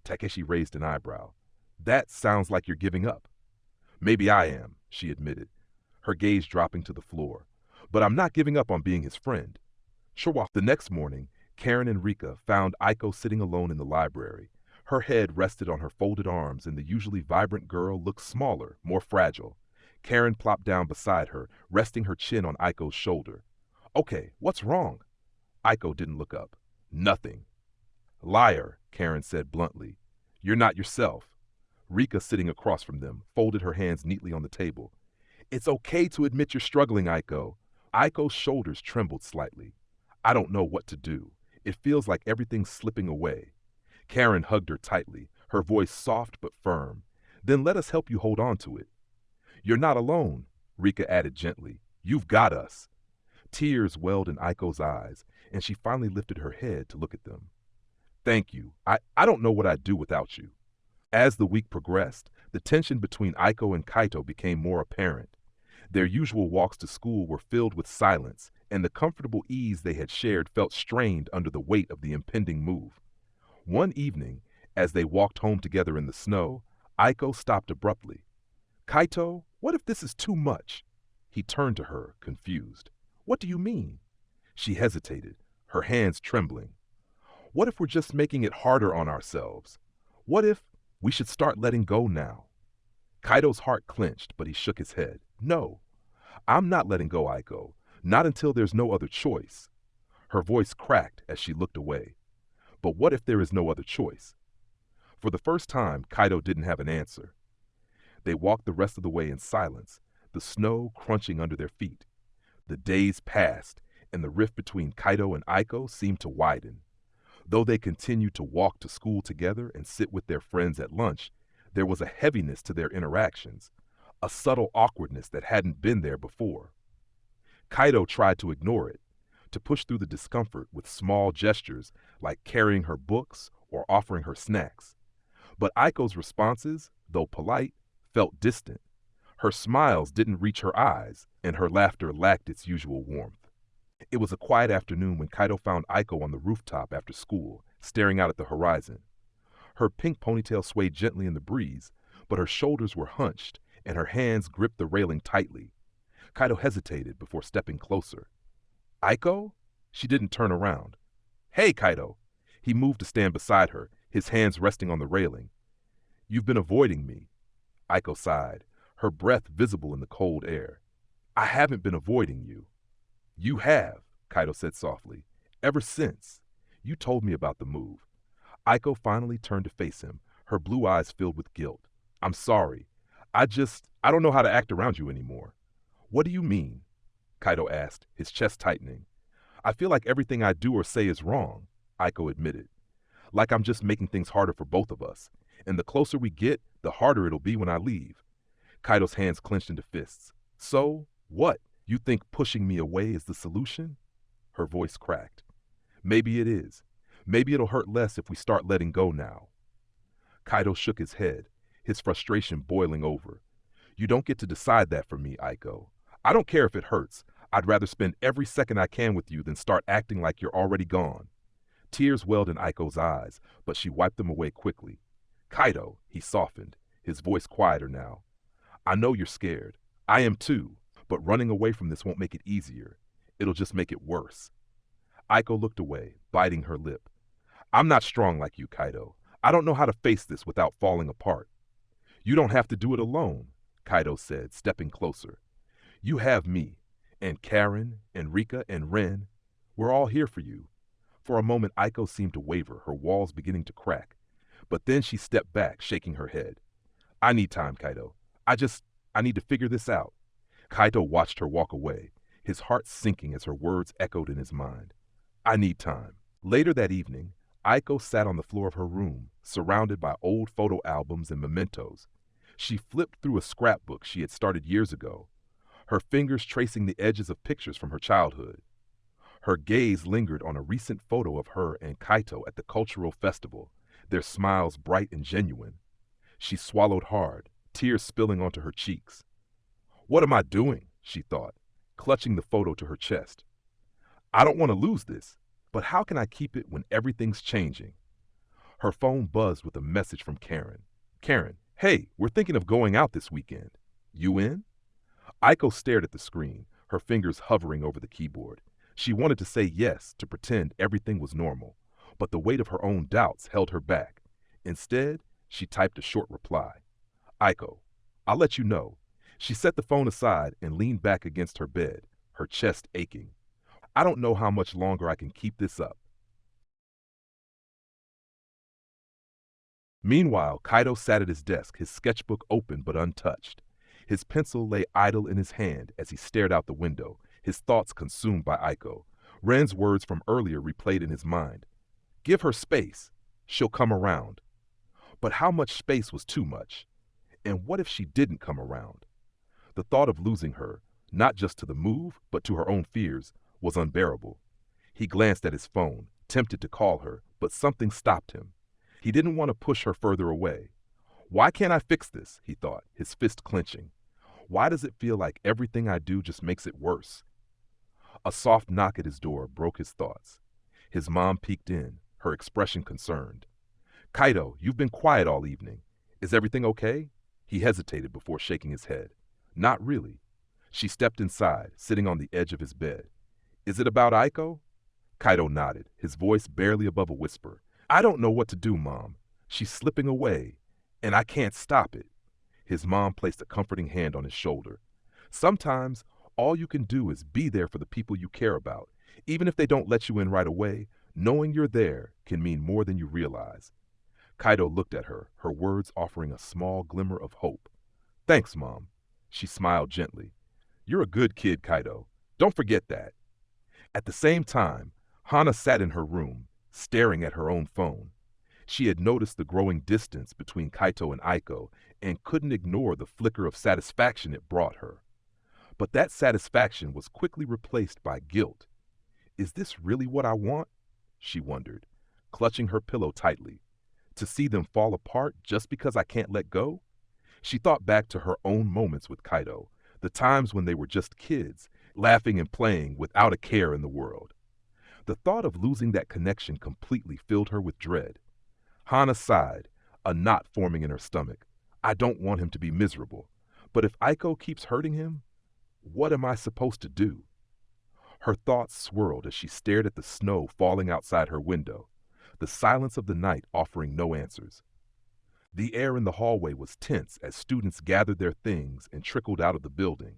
Takeshi raised an eyebrow. That sounds like you're giving up. Maybe I am, she admitted, her gaze dropping to the floor. But I'm not giving up on being his friend. Sure. The next morning, Karen and Rika found Aiko sitting alone in the library. Her head rested on her folded arms, and the usually vibrant girl looked smaller, more fragile. Karen plopped down beside her, resting her chin on Aiko's shoulder. Okay, what's wrong? Aiko didn't look up. Nothing. Liar, Karen said bluntly. You're not yourself. Rika, sitting across from them, folded her hands neatly on the table. It's okay to admit you're struggling, Aiko. Aiko's shoulders trembled slightly. I don't know what to do. It feels like everything's slipping away. Karen hugged her tightly, her voice soft but firm. Then let us help you hold on to it. You're not alone, Rika added gently. You've got us. Tears welled in Aiko's eyes, and she finally lifted her head to look at them. Thank you. I don't know what I'd do without you. As the week progressed, the tension between Aiko and Kaito became more apparent. Their usual walks to school were filled with silence, and the comfortable ease they had shared felt strained under the weight of the impending move. One evening, as they walked home together in the snow, Aiko stopped abruptly. Kaito, what if this is too much? He turned to her, confused. What do you mean? She hesitated, her hands trembling. What if we're just making it harder on ourselves? What if we should start letting go now? Kaito's heart clenched, but he shook his head. No, I'm not letting go, Aiko. Not until there's no other choice. Her voice cracked as she looked away. But what if there is no other choice? For the first time, Kaito didn't have an answer. They walked the rest of the way in silence, the snow crunching under their feet. The days passed, and the rift between Kaito and Aiko seemed to widen. Though they continued to walk to school together and sit with their friends at lunch, there was a heaviness to their interactions, a subtle awkwardness that hadn't been there before. Kaito tried to ignore it, to push through the discomfort with small gestures like carrying her books or offering her snacks. But Aiko's responses, though polite, felt distant. Her smiles didn't reach her eyes, and her laughter lacked its usual warmth. It was a quiet afternoon when Kaito found Aiko on the rooftop after school, staring out at the horizon. Her pink ponytail swayed gently in the breeze, but her shoulders were hunched, and her hands gripped the railing tightly. Kaito hesitated before stepping closer. Aiko? She didn't turn around. Hey, Kaito! He moved to stand beside her, his hands resting on the railing. You've been avoiding me. Aiko sighed, her breath visible in the cold air. I haven't been avoiding you. You have, Kaito said softly. Ever since. You told me about the move. Aiko finally turned to face him, her blue eyes filled with guilt. I'm sorry. I don't know how to act around you anymore. What do you mean? Kaito asked, his chest tightening. I feel like everything I do or say is wrong, Aiko admitted. Like I'm just making things harder for both of us. And the closer we get, the harder it'll be when I leave. Kaito's hands clenched into fists. So, what? You think pushing me away is the solution? Her voice cracked. Maybe it is. Maybe it'll hurt less if we start letting go now. Kaito shook his head, his frustration boiling over. You don't get to decide that for me, Aiko. I don't care if it hurts. I'd rather spend every second I can with you than start acting like you're already gone. Tears welled in Aiko's eyes, but she wiped them away quickly. Kaito, he softened, his voice quieter now. I know you're scared. I am too, but running away from this won't make it easier. It'll just make it worse. Aiko looked away, biting her lip. I'm not strong like you, Kaito. I don't know how to face this without falling apart. You don't have to do it alone, Kaito said, stepping closer. You have me, and Karen, and Rika, and Ren. We're all here for you. For a moment, Aiko seemed to waver, her walls beginning to crack. But then she stepped back, shaking her head. I need time, Kaito. I need to figure this out. Kaito watched her walk away, his heart sinking as her words echoed in his mind. I need time. Later that evening, Aiko sat on the floor of her room, surrounded by old photo albums and mementos. She flipped through a scrapbook she had started years ago, her fingers tracing the edges of pictures from her childhood. Her gaze lingered on a recent photo of her and Kaito at the cultural festival, their smiles bright and genuine. She swallowed hard, tears spilling onto her cheeks. What am I doing? She thought, clutching the photo to her chest. I don't want to lose this, but how can I keep it when everything's changing? Her phone buzzed with a message from Karen. Karen, hey, we're thinking of going out this weekend. You in? Aiko stared at the screen, her fingers hovering over the keyboard. She wanted to say yes, to pretend everything was normal, but the weight of her own doubts held her back. Instead, she typed a short reply. Aiko, I'll let you know. She set the phone aside and leaned back against her bed, her chest aching. I don't know how much longer I can keep this up. Meanwhile, Kaito sat at his desk, his sketchbook open but untouched. His pencil lay idle in his hand as he stared out the window, his thoughts consumed by Aiko. Ren's words from earlier replayed in his mind. Give her space. She'll come around. But how much space was too much? And what if she didn't come around? The thought of losing her, not just to the move, but to her own fears, was unbearable. He glanced at his phone, tempted to call her, but something stopped him. He didn't want to push her further away. Why can't I fix this? He thought, his fist clenching. Why does it feel like everything I do just makes it worse? A soft knock at his door broke his thoughts. His mom peeked in, her expression concerned. Kaito, you've been quiet all evening. Is everything okay? He hesitated before shaking his head. Not really. She stepped inside, sitting on the edge of his bed. Is it about Aiko? Kaito nodded, his voice barely above a whisper. I don't know what to do, Mom. She's slipping away, and I can't stop it. His mom placed a comforting hand on his shoulder. Sometimes, all you can do is be there for the people you care about. Even if they don't let you in right away, knowing you're there can mean more than you realize. Kaito looked at her, her words offering a small glimmer of hope. Thanks, Mom. She smiled gently. You're a good kid, Kaito. Don't forget that. At the same time, Hana sat in her room, staring at her own phone. She had noticed the growing distance between Kaito and Aiko and couldn't ignore the flicker of satisfaction it brought her. But that satisfaction was quickly replaced by guilt. Is this really what I want? She wondered, clutching her pillow tightly. To see them fall apart just because I can't let go? She thought back to her own moments with Kaito, the times when they were just kids, laughing and playing without a care in the world. The thought of losing that connection completely filled her with dread. Hana sighed, a knot forming in her stomach. I don't want him to be miserable. But if Aiko keeps hurting him, what am I supposed to do? Her thoughts swirled as she stared at the snow falling outside her window, the silence of the night offering no answers. The air in the hallway was tense as students gathered their things and trickled out of the building.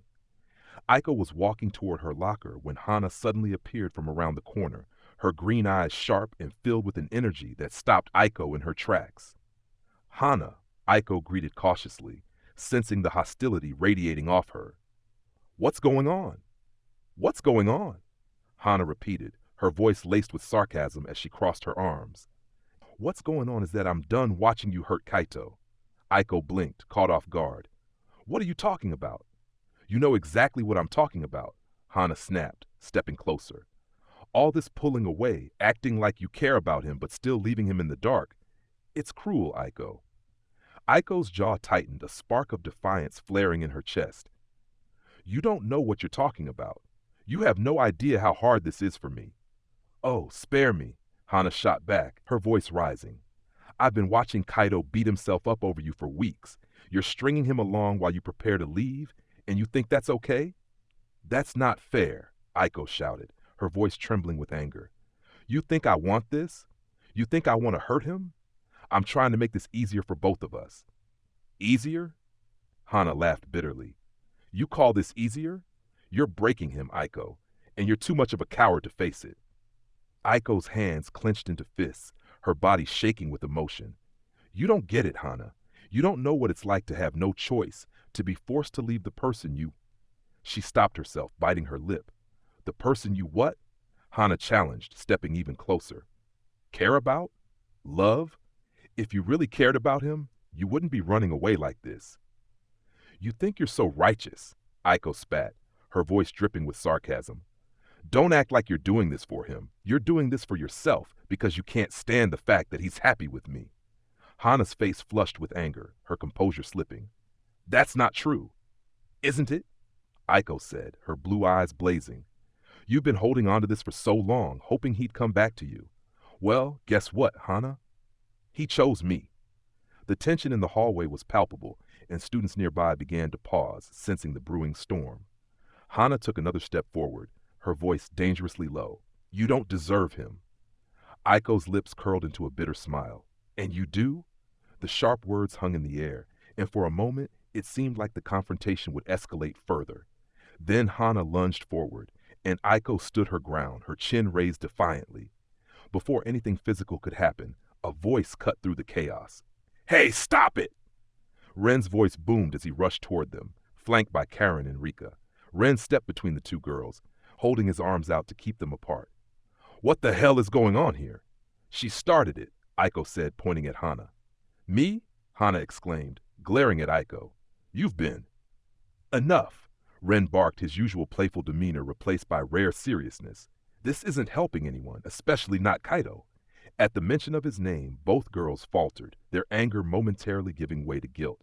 Aiko was walking toward her locker when Hana suddenly appeared from around the corner, her green eyes sharp and filled with an energy that stopped Aiko in her tracks. Hana, Aiko greeted cautiously, sensing the hostility radiating off her. What's going on? What's going on? Hana repeated, her voice laced with sarcasm as she crossed her arms. What's going on is that I'm done watching you hurt Kaito. Aiko blinked, caught off guard. What are you talking about? You know exactly what I'm talking about, Hana snapped, stepping closer. All this pulling away, acting like you care about him but still leaving him in the dark. It's cruel, Aiko. Aiko's jaw tightened, a spark of defiance flaring in her chest. You don't know what you're talking about. You have no idea how hard this is for me. Oh, spare me, Hana shot back, her voice rising. I've been watching Kaito beat himself up over you for weeks. You're stringing him along while you prepare to leave, and you think that's okay? That's not fair, Aiko shouted, her voice trembling with anger. You think I want this? You think I want to hurt him? I'm trying to make this easier for both of us. Easier? Hana laughed bitterly. You call this easier? You're breaking him, Aiko, and you're too much of a coward to face it. Aiko's hands clenched into fists, her body shaking with emotion. You don't get it, Hana. You don't know what it's like to have no choice, to be forced to leave the person you... She stopped herself, biting her lip. The person you what? Hana challenged, stepping even closer. Care about? Love? If you really cared about him, you wouldn't be running away like this. You think you're so righteous, Aiko spat, her voice dripping with sarcasm. Don't act like you're doing this for him. You're doing this for yourself because you can't stand the fact that he's happy with me. Hana's face flushed with anger, her composure slipping. That's not true. Isn't it? Aiko said, her blue eyes blazing. You've been holding on to this for so long, hoping he'd come back to you. Well, guess what, Hana? He chose me. The tension in the hallway was palpable, and students nearby began to pause, sensing the brewing storm. Hana took another step forward, her voice dangerously low. You don't deserve him. Aiko's lips curled into a bitter smile. And you do? The sharp words hung in the air, and for a moment, it seemed like the confrontation would escalate further. Then Hana lunged forward, and Aiko stood her ground, her chin raised defiantly. Before anything physical could happen, a voice cut through the chaos. Hey, stop it! Ren's voice boomed as he rushed toward them, flanked by Karen and Rika. Ren stepped between the two girls, holding his arms out to keep them apart. What the hell is going on here? She started it, Aiko said, pointing at Hana. Me? Hana exclaimed, glaring at Aiko. You've been. Enough, Ren barked, his usual playful demeanor replaced by rare seriousness. This isn't helping anyone, especially not Kaito. At the mention of his name, both girls faltered, their anger momentarily giving way to guilt.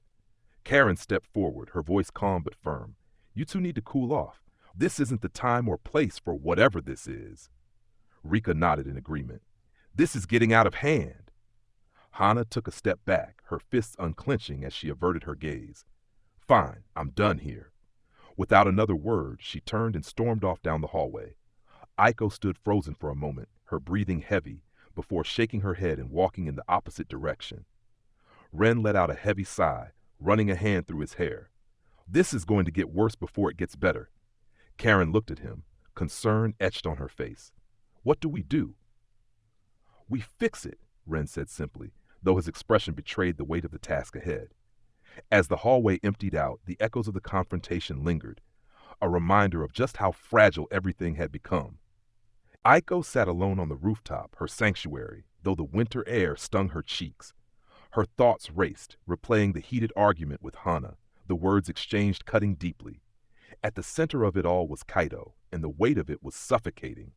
Karen stepped forward, her voice calm but firm. You two need to cool off. This isn't the time or place for whatever this is. Rika nodded in agreement. This is getting out of hand. Hana took a step back, her fists unclenching as she averted her gaze. Fine, I'm done here. Without another word, she turned and stormed off down the hallway. Aiko stood frozen for a moment, her breathing heavy, before shaking her head and walking in the opposite direction. Ren let out a heavy sigh, running a hand through his hair. This is going to get worse before it gets better. Karen looked at him, concern etched on her face. What do we do? We fix it, Ren said simply, though his expression betrayed the weight of the task ahead. As the hallway emptied out, the echoes of the confrontation lingered, a reminder of just how fragile everything had become. Aiko sat alone on the rooftop, her sanctuary, though the winter air stung her cheeks. Her thoughts raced, replaying the heated argument with Hana, the words exchanged cutting deeply. At the center of it all was Kaito, and the weight of it was suffocating.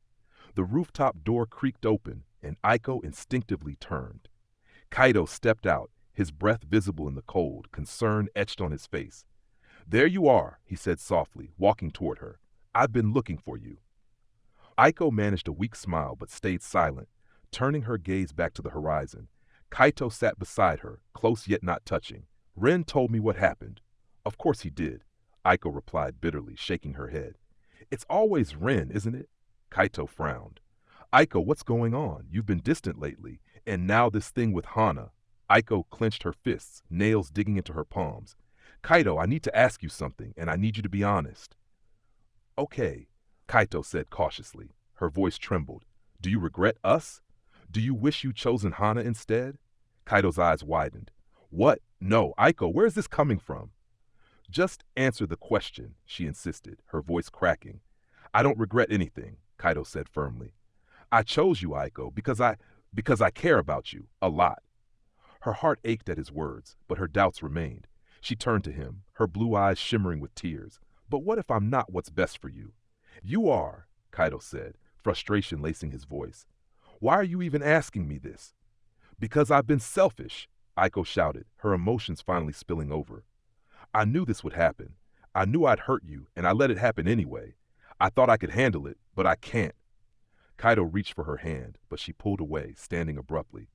The rooftop door creaked open, and Aiko instinctively turned. Kaito stepped out, his breath visible in the cold, concern etched on his face. There you are, he said softly, walking toward her. I've been looking for you. Aiko managed a weak smile but stayed silent, turning her gaze back to the horizon. Kaito sat beside her, close yet not touching. Ren told me what happened. Of course he did, Aiko replied bitterly, shaking her head. It's always Ren, isn't it? Kaito frowned. Aiko, what's going on? You've been distant lately, and now this thing with Hana. Aiko clenched her fists, nails digging into her palms. Kaito, I need to ask you something, and I need you to be honest. Okay, Kaito said cautiously. Her voice trembled. Do you regret us? Do you wish you'd chosen Hana instead? Kaito's eyes widened. What? No, Aiko, where is this coming from? Just answer the question, she insisted, her voice cracking. I don't regret anything, Kaito said firmly. I chose you, Aiko, because I care about you, a lot. Her heart ached at his words, but her doubts remained. She turned to him, her blue eyes shimmering with tears. But what if I'm not what's best for you? You are, Kaito said, frustration lacing his voice. Why are you even asking me this? Because I've been selfish, Aiko shouted, her emotions finally spilling over. I knew this would happen. I knew I'd hurt you, and I let it happen anyway. I thought I could handle it, but I can't. Kaito reached for her hand, but she pulled away, standing abruptly.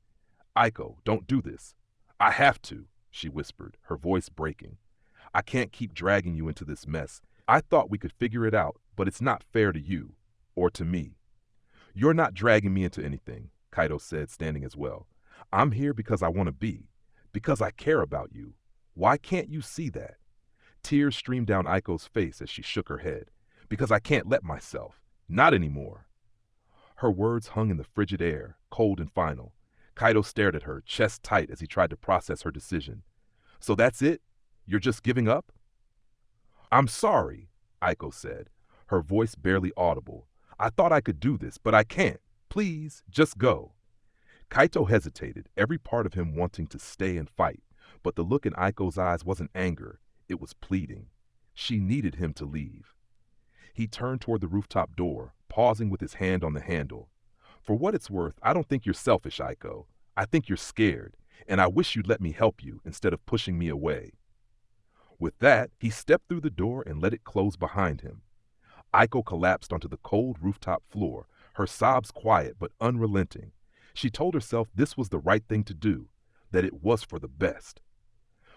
Aiko, don't do this. I have to, she whispered, her voice breaking. I can't keep dragging you into this mess. I thought we could figure it out, but it's not fair to you, or to me. You're not dragging me into anything, Kaito said, standing as well. I'm here because I want to be, because I care about you. Why can't you see that? Tears streamed down Aiko's face as she shook her head. Because I can't let myself. Not anymore. Her words hung in the frigid air, cold and final. Kaito stared at her, chest tight as he tried to process her decision. So that's it? You're just giving up? I'm sorry, Aiko said, her voice barely audible. I thought I could do this, but I can't. Please, just go. Kaito hesitated, every part of him wanting to stay and fight, but the look in Aiko's eyes wasn't anger, it was pleading. She needed him to leave. He turned toward the rooftop door, pausing with his hand on the handle. For what it's worth, I don't think you're selfish, Aiko. I think you're scared, and I wish you'd let me help you instead of pushing me away. With that, he stepped through the door and let it close behind him. Aiko collapsed onto the cold rooftop floor, her sobs quiet but unrelenting. She told herself this was the right thing to do, that it was for the best.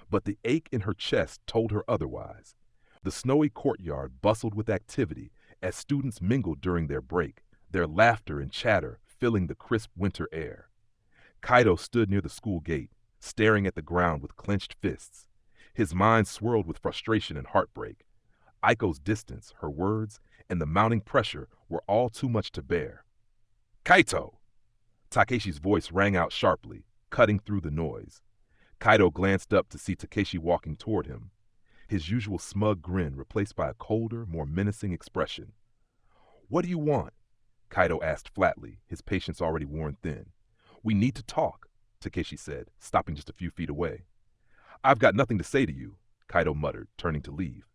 But the ache in her chest told her otherwise. The snowy courtyard bustled with activity as students mingled during their break, their laughter and chatter filling the crisp winter air. Kaito stood near the school gate, staring at the ground with clenched fists. His mind swirled with frustration and heartbreak. Aiko's distance, her words, and the mounting pressure were all too much to bear. "Kaito!" Takeshi's voice rang out sharply, cutting through the noise. Kaito glanced up to see Takeshi walking toward him, his usual smug grin replaced by a colder, more menacing expression. "What do you want?" Kaito asked flatly, his patience already worn thin. "We need to talk," Takeshi said, stopping just a few feet away. "I've got nothing to say to you," Kaito muttered, turning to leave.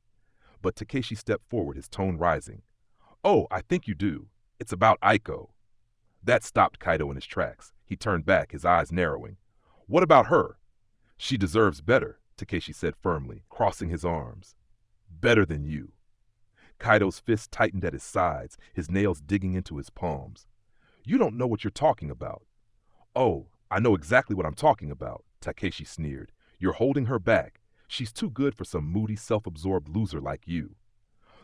But Takeshi stepped forward, his tone rising. "Oh, I think you do. It's about Aiko." That stopped Kaito in his tracks. He turned back, his eyes narrowing. "What about her?" "She deserves better," Takeshi said firmly, crossing his arms. "Better than you." Kaito's fist tightened at his sides, his nails digging into his palms. "You don't know what you're talking about." "Oh, I know exactly what I'm talking about," Takeshi sneered. "You're holding her back. She's too good for some moody, self-absorbed loser like you."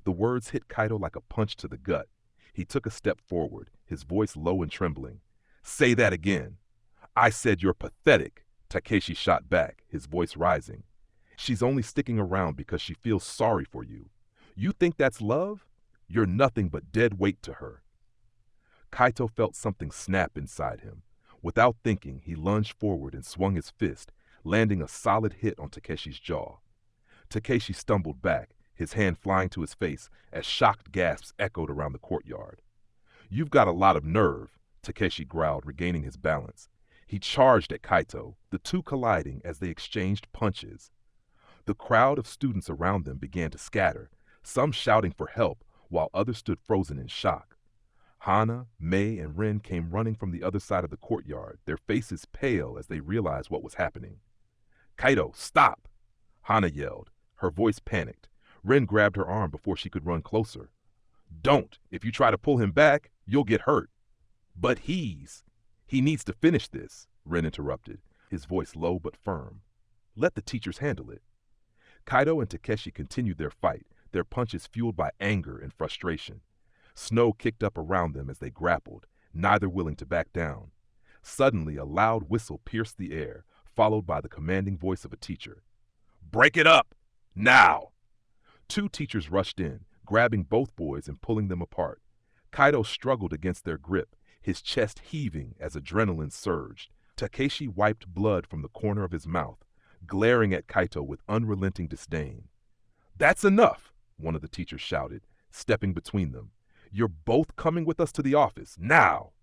The words hit Kaito like a punch to the gut. He took a step forward, his voice low and trembling. "Say that again." "I said you're pathetic," Takeshi shot back, his voice rising. "She's only sticking around because she feels sorry for you. You think that's love? You're nothing but dead weight to her." Kaito felt something snap inside him. Without thinking, he lunged forward and swung his fist, landing a solid hit on Takeshi's jaw. Takeshi stumbled back, his hand flying to his face as shocked gasps echoed around the courtyard. "You've got a lot of nerve," Takeshi growled, regaining his balance. He charged at Kaito, the two colliding as they exchanged punches. The crowd of students around them began to scatter, some shouting for help while others stood frozen in shock. Hana, Mei, and Rin came running from the other side of the courtyard, their faces pale as they realized what was happening. "Kaito, stop!" Hana yelled, her voice panicked. Rin grabbed her arm before she could run closer. "Don't! If you try to pull him back, you'll get hurt." "But he needs to finish this," Rin interrupted, his voice low but firm. "Let the teachers handle it." Kaito and Takeshi continued their fight, their punches fueled by anger and frustration. Snow kicked up around them as they grappled, neither willing to back down. Suddenly, a loud whistle pierced the air, followed by the commanding voice of a teacher. "Break it up! Now!" Two teachers rushed in, grabbing both boys and pulling them apart. Kaito struggled against their grip, his chest heaving as adrenaline surged. Takeshi wiped blood from the corner of his mouth, glaring at Kaito with unrelenting disdain. "That's enough!" one of the teachers shouted, stepping between them. "You're both coming with us to the office, now!"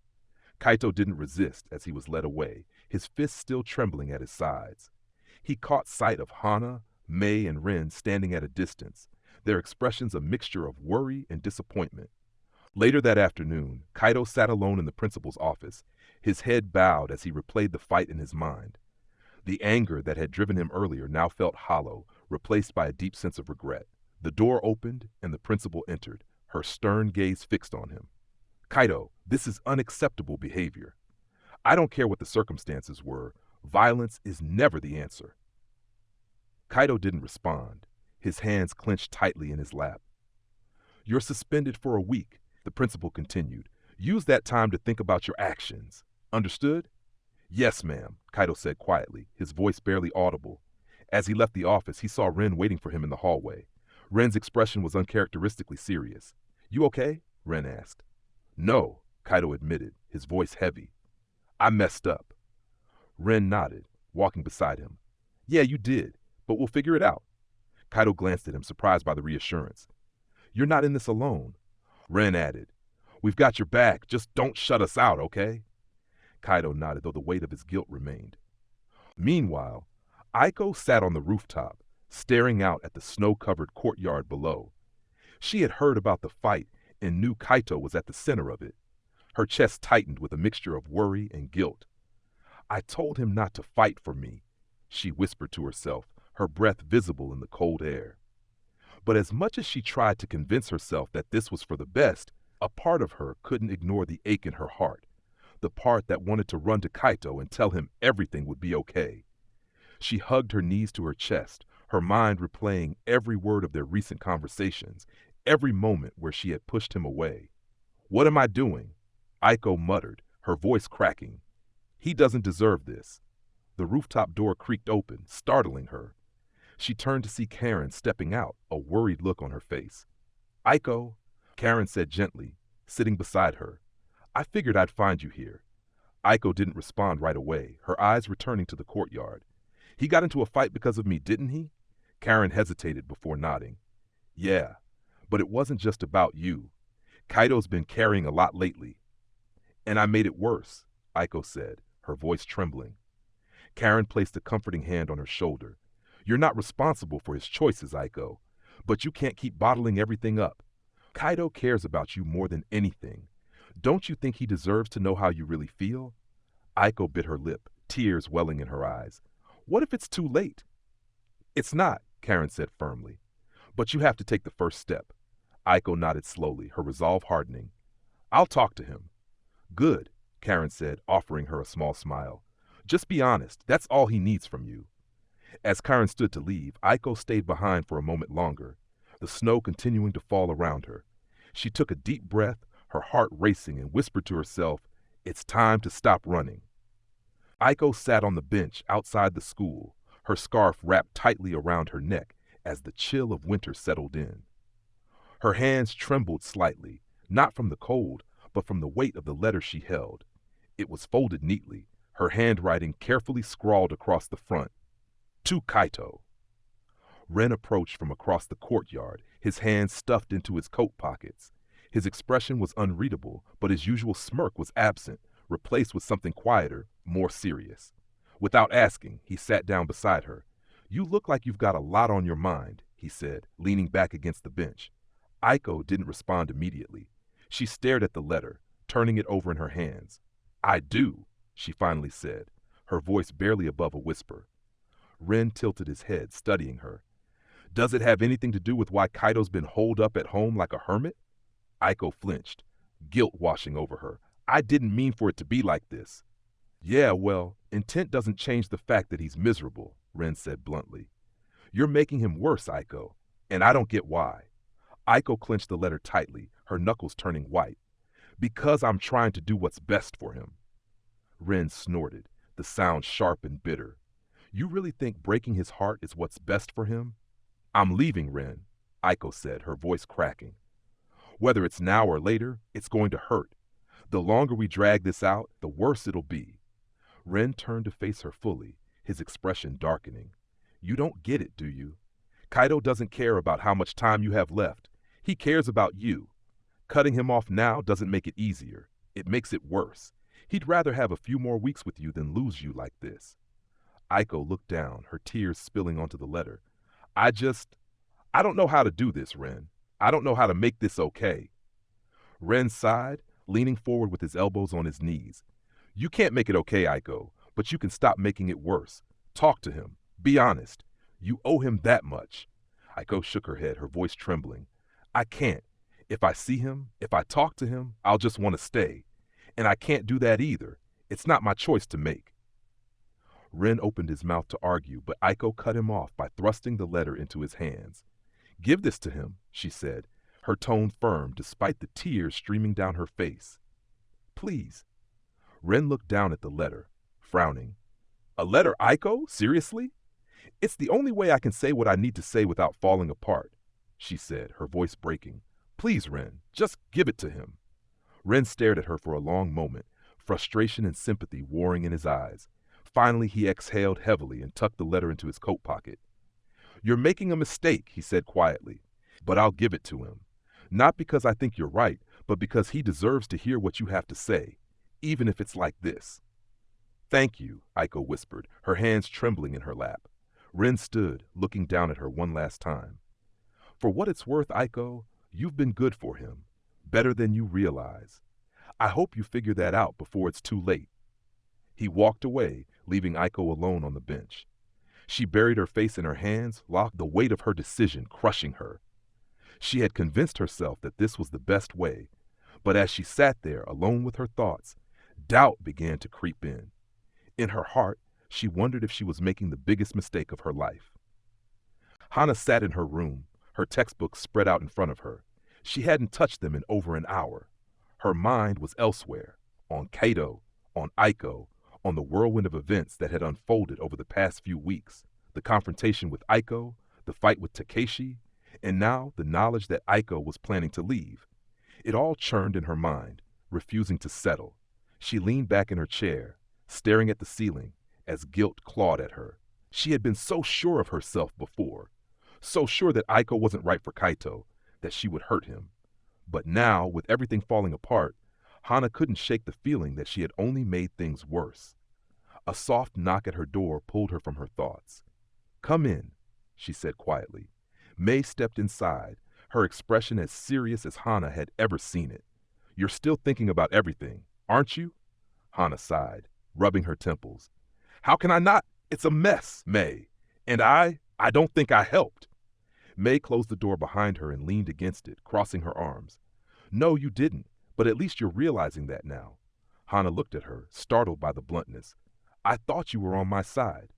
Kaito didn't resist as he was led away, his fists still trembling at his sides. He caught sight of Hana, Mei, and Rin standing at a distance, their expressions a mixture of worry and disappointment. Later that afternoon, Kaito sat alone in the principal's office, his head bowed as he replayed the fight in his mind. The anger that had driven him earlier now felt hollow, replaced by a deep sense of regret. The door opened and the principal entered, her stern gaze fixed on him. "Kaito, this is unacceptable behavior. I don't care what the circumstances were, violence is never the answer." Kaito didn't respond, his hands clenched tightly in his lap. "You're suspended for a week," the principal continued. "Use that time to think about your actions. Understood?" "Yes, ma'am," Kaito said quietly, his voice barely audible. As he left the office, he saw Rin waiting for him in the hallway. Ren's expression was uncharacteristically serious. "You okay?" Ren asked. "No," Kaito admitted, his voice heavy. "I messed up." Ren nodded, walking beside him. "Yeah, you did, but we'll figure it out." Kaito glanced at him, surprised by the reassurance. "You're not in this alone." Ren added, "We've got your back, just don't shut us out, okay?" Kaito nodded, though the weight of his guilt remained. Meanwhile, Aiko sat on the rooftop, staring out at the snow-covered courtyard below. She had heard about the fight and knew Kaito was at the center of it. Her chest tightened with a mixture of worry and guilt. "I told him not to fight for me," she whispered to herself, her breath visible in the cold air. But as much as she tried to convince herself that this was for the best, a part of her couldn't ignore the ache in her heart, the part that wanted to run to Kaito and tell him everything would be okay. She hugged her knees to her chest, her mind replaying every word of their recent conversations, every moment where she had pushed him away. "What am I doing?" Aiko muttered, her voice cracking. "He doesn't deserve this." The rooftop door creaked open, startling her. She turned to see Karen stepping out, a worried look on her face. "Aiko," Karen said gently, sitting beside her. "I figured I'd find you here." Aiko didn't respond right away, her eyes returning to the courtyard. "He got into a fight because of me, didn't he?" Karen hesitated before nodding. "Yeah, but it wasn't just about you. Kaito's been carrying a lot lately." "And I made it worse," Aiko said, her voice trembling. Karen placed a comforting hand on her shoulder. "You're not responsible for his choices, Aiko, but you can't keep bottling everything up. Kaito cares about you more than anything. Don't you think he deserves to know how you really feel?" Aiko bit her lip, tears welling in her eyes. "What if it's too late?" "It's not," Karen said firmly. "But you have to take the first step." Aiko nodded slowly, her resolve hardening. "I'll talk to him." "Good," Karen said, offering her a small smile. "Just be honest, that's all he needs from you." As Karen stood to leave, Aiko stayed behind for a moment longer, the snow continuing to fall around her. She took a deep breath, her heart racing, and whispered to herself, "It's time to stop running." Aiko sat on the bench outside the school, her scarf wrapped tightly around her neck as the chill of winter settled in. Her hands trembled slightly, not from the cold, but from the weight of the letter she held. It was folded neatly, her handwriting carefully scrawled across the front. "To Kaito." Ren approached from across the courtyard, his hands stuffed into his coat pockets. His expression was unreadable, but his usual smirk was absent, replaced with something quieter, more serious. Without asking, he sat down beside her. "You look like you've got a lot on your mind," he said, leaning back against the bench. Aiko didn't respond immediately. She stared at the letter, turning it over in her hands. "I do," she finally said, her voice barely above a whisper. Ren tilted his head, studying her. "Does it have anything to do with why Kaito's been holed up at home like a hermit?" Aiko flinched, guilt washing over her. "I didn't mean for it to be like this." "Yeah, well, intent doesn't change the fact that he's miserable," Ren said bluntly. "You're making him worse, Aiko, and I don't get why." Aiko clenched the letter tightly, her knuckles turning white. "Because I'm trying to do what's best for him." Ren snorted, the sound sharp and bitter. "You really think breaking his heart is what's best for him?" "I'm leaving, Ren," Aiko said, her voice cracking. "Whether it's now or later, it's going to hurt. The longer we drag this out, the worse it'll be." Ren turned to face her fully, his expression darkening. "You don't get it, do you? Kaito doesn't care about how much time you have left. He cares about you. Cutting him off now doesn't make it easier. It makes it worse. He'd rather have a few more weeks with you than lose you like this." Aiko looked down, her tears spilling onto the letter. I don't know how to do this, Ren. I don't know how to make this okay." Ren sighed, leaning forward with his elbows on his knees. "You can't make it okay, Aiko, but you can stop making it worse. Talk to him. Be honest. You owe him that much." Aiko shook her head, her voice trembling. "I can't. If I see him, if I talk to him, I'll just want to stay. And I can't do that either. It's not my choice to make." Ren opened his mouth to argue, but Aiko cut him off by thrusting the letter into his hands. "Give this to him," she said, her tone firm despite the tears streaming down her face. "Please." Ren looked down at the letter, frowning. "A letter, Aiko? Seriously?" "It's the only way I can say what I need to say without falling apart," she said, her voice breaking. "Please, Ren, just give it to him." Ren stared at her for a long moment, frustration and sympathy warring in his eyes. Finally, he exhaled heavily and tucked the letter into his coat pocket. "You're making a mistake," he said quietly, "but I'll give it to him. Not because I think you're right, but because he deserves to hear what you have to say, even if it's like this." "Thank you," Aiko whispered, her hands trembling in her lap. Ren stood, looking down at her one last time. "For what it's worth, Aiko, you've been good for him, better than you realize. I hope you figure that out before it's too late." He walked away, leaving Aiko alone on the bench. She buried her face in her hands, the weight of her decision crushing her. She had convinced herself that this was the best way, but as she sat there alone with her thoughts, doubt began to creep in. In her heart, she wondered if she was making the biggest mistake of her life. Hana sat in her room, her textbooks spread out in front of her. She hadn't touched them in over an hour. Her mind was elsewhere, on Kaito, on Aiko, on the whirlwind of events that had unfolded over the past few weeks. The confrontation with Aiko, the fight with Takeshi, and now the knowledge that Aiko was planning to leave. It all churned in her mind, refusing to settle. She leaned back in her chair, staring at the ceiling, as guilt clawed at her. She had been so sure of herself before, so sure that Aiko wasn't right for Kaito, that she would hurt him. But now, with everything falling apart, Hana couldn't shake the feeling that she had only made things worse. A soft knock at her door pulled her from her thoughts. "Come in," she said quietly. May stepped inside, her expression as serious as Hana had ever seen it. "You're still thinking about everything, aren't you?" Hana sighed, rubbing her temples. "How can I not? It's a mess, May. And I don't think I helped." May closed the door behind her and leaned against it, crossing her arms. "No, you didn't, but at least you're realizing that now." Hana looked at her, startled by the bluntness. "I thought you were on my side."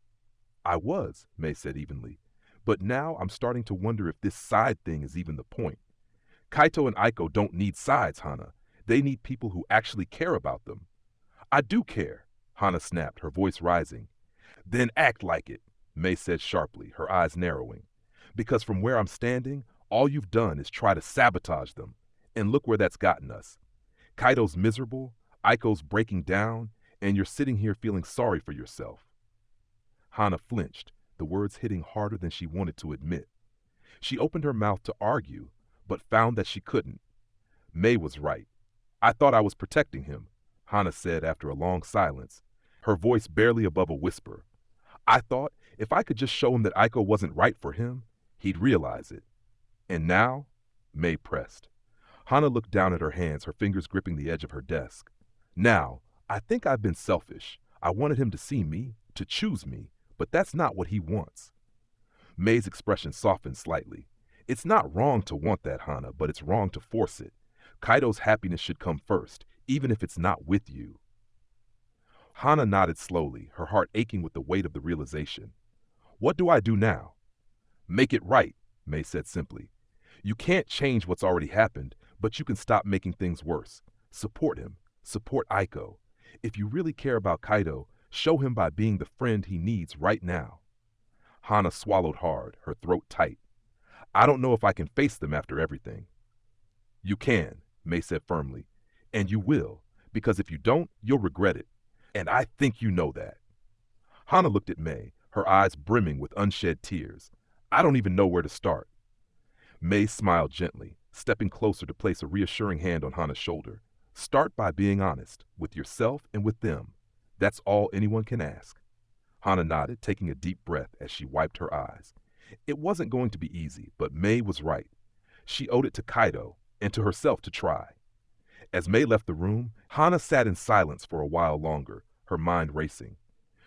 "I was," May said evenly. "But now I'm starting to wonder if this side thing is even the point. Kaito and Aiko don't need sides, Hana. They need people who actually care about them." "I do care," Hana snapped, her voice rising. "Then act like it," May said sharply, her eyes narrowing. "Because from where I'm standing, all you've done is try to sabotage them. And look where that's gotten us. Kaito's miserable, Aiko's breaking down, and you're sitting here feeling sorry for yourself." Hana flinched, the words hitting harder than she wanted to admit. She opened her mouth to argue, but found that she couldn't. May was right. "I thought I was protecting him," Hana said after a long silence, her voice barely above a whisper. "I thought if I could just show him that Aiko wasn't right for him, he'd realize it. And now?" May pressed. Hana looked down at her hands, her fingers gripping the edge of her desk. "Now, I think I've been selfish. I wanted him to see me, to choose me, but that's not what he wants." May's expression softened slightly. "It's not wrong to want that, Hana, but it's wrong to force it. Kaito's happiness should come first, even if it's not with you." Hana nodded slowly, her heart aching with the weight of the realization. "What do I do now?" "Make it right," May said simply. "You can't change what's already happened, but you can stop making things worse. Support him. Support Aiko. If you really care about Kaito, show him by being the friend he needs right now." Hana swallowed hard, her throat tight. "I don't know if I can face them after everything." "You can," May said firmly. "And you will, because if you don't, you'll regret it. And I think you know that." Hana looked at May, her eyes brimming with unshed tears. "I don't even know where to start." May smiled gently, stepping closer to place a reassuring hand on Hana's shoulder. "Start by being honest, with yourself and with them. That's all anyone can ask." Hana nodded, taking a deep breath as she wiped her eyes. It wasn't going to be easy, but May was right. She owed it to Kaito and to herself to try. As May left the room, Hana sat in silence for a while longer, her mind racing.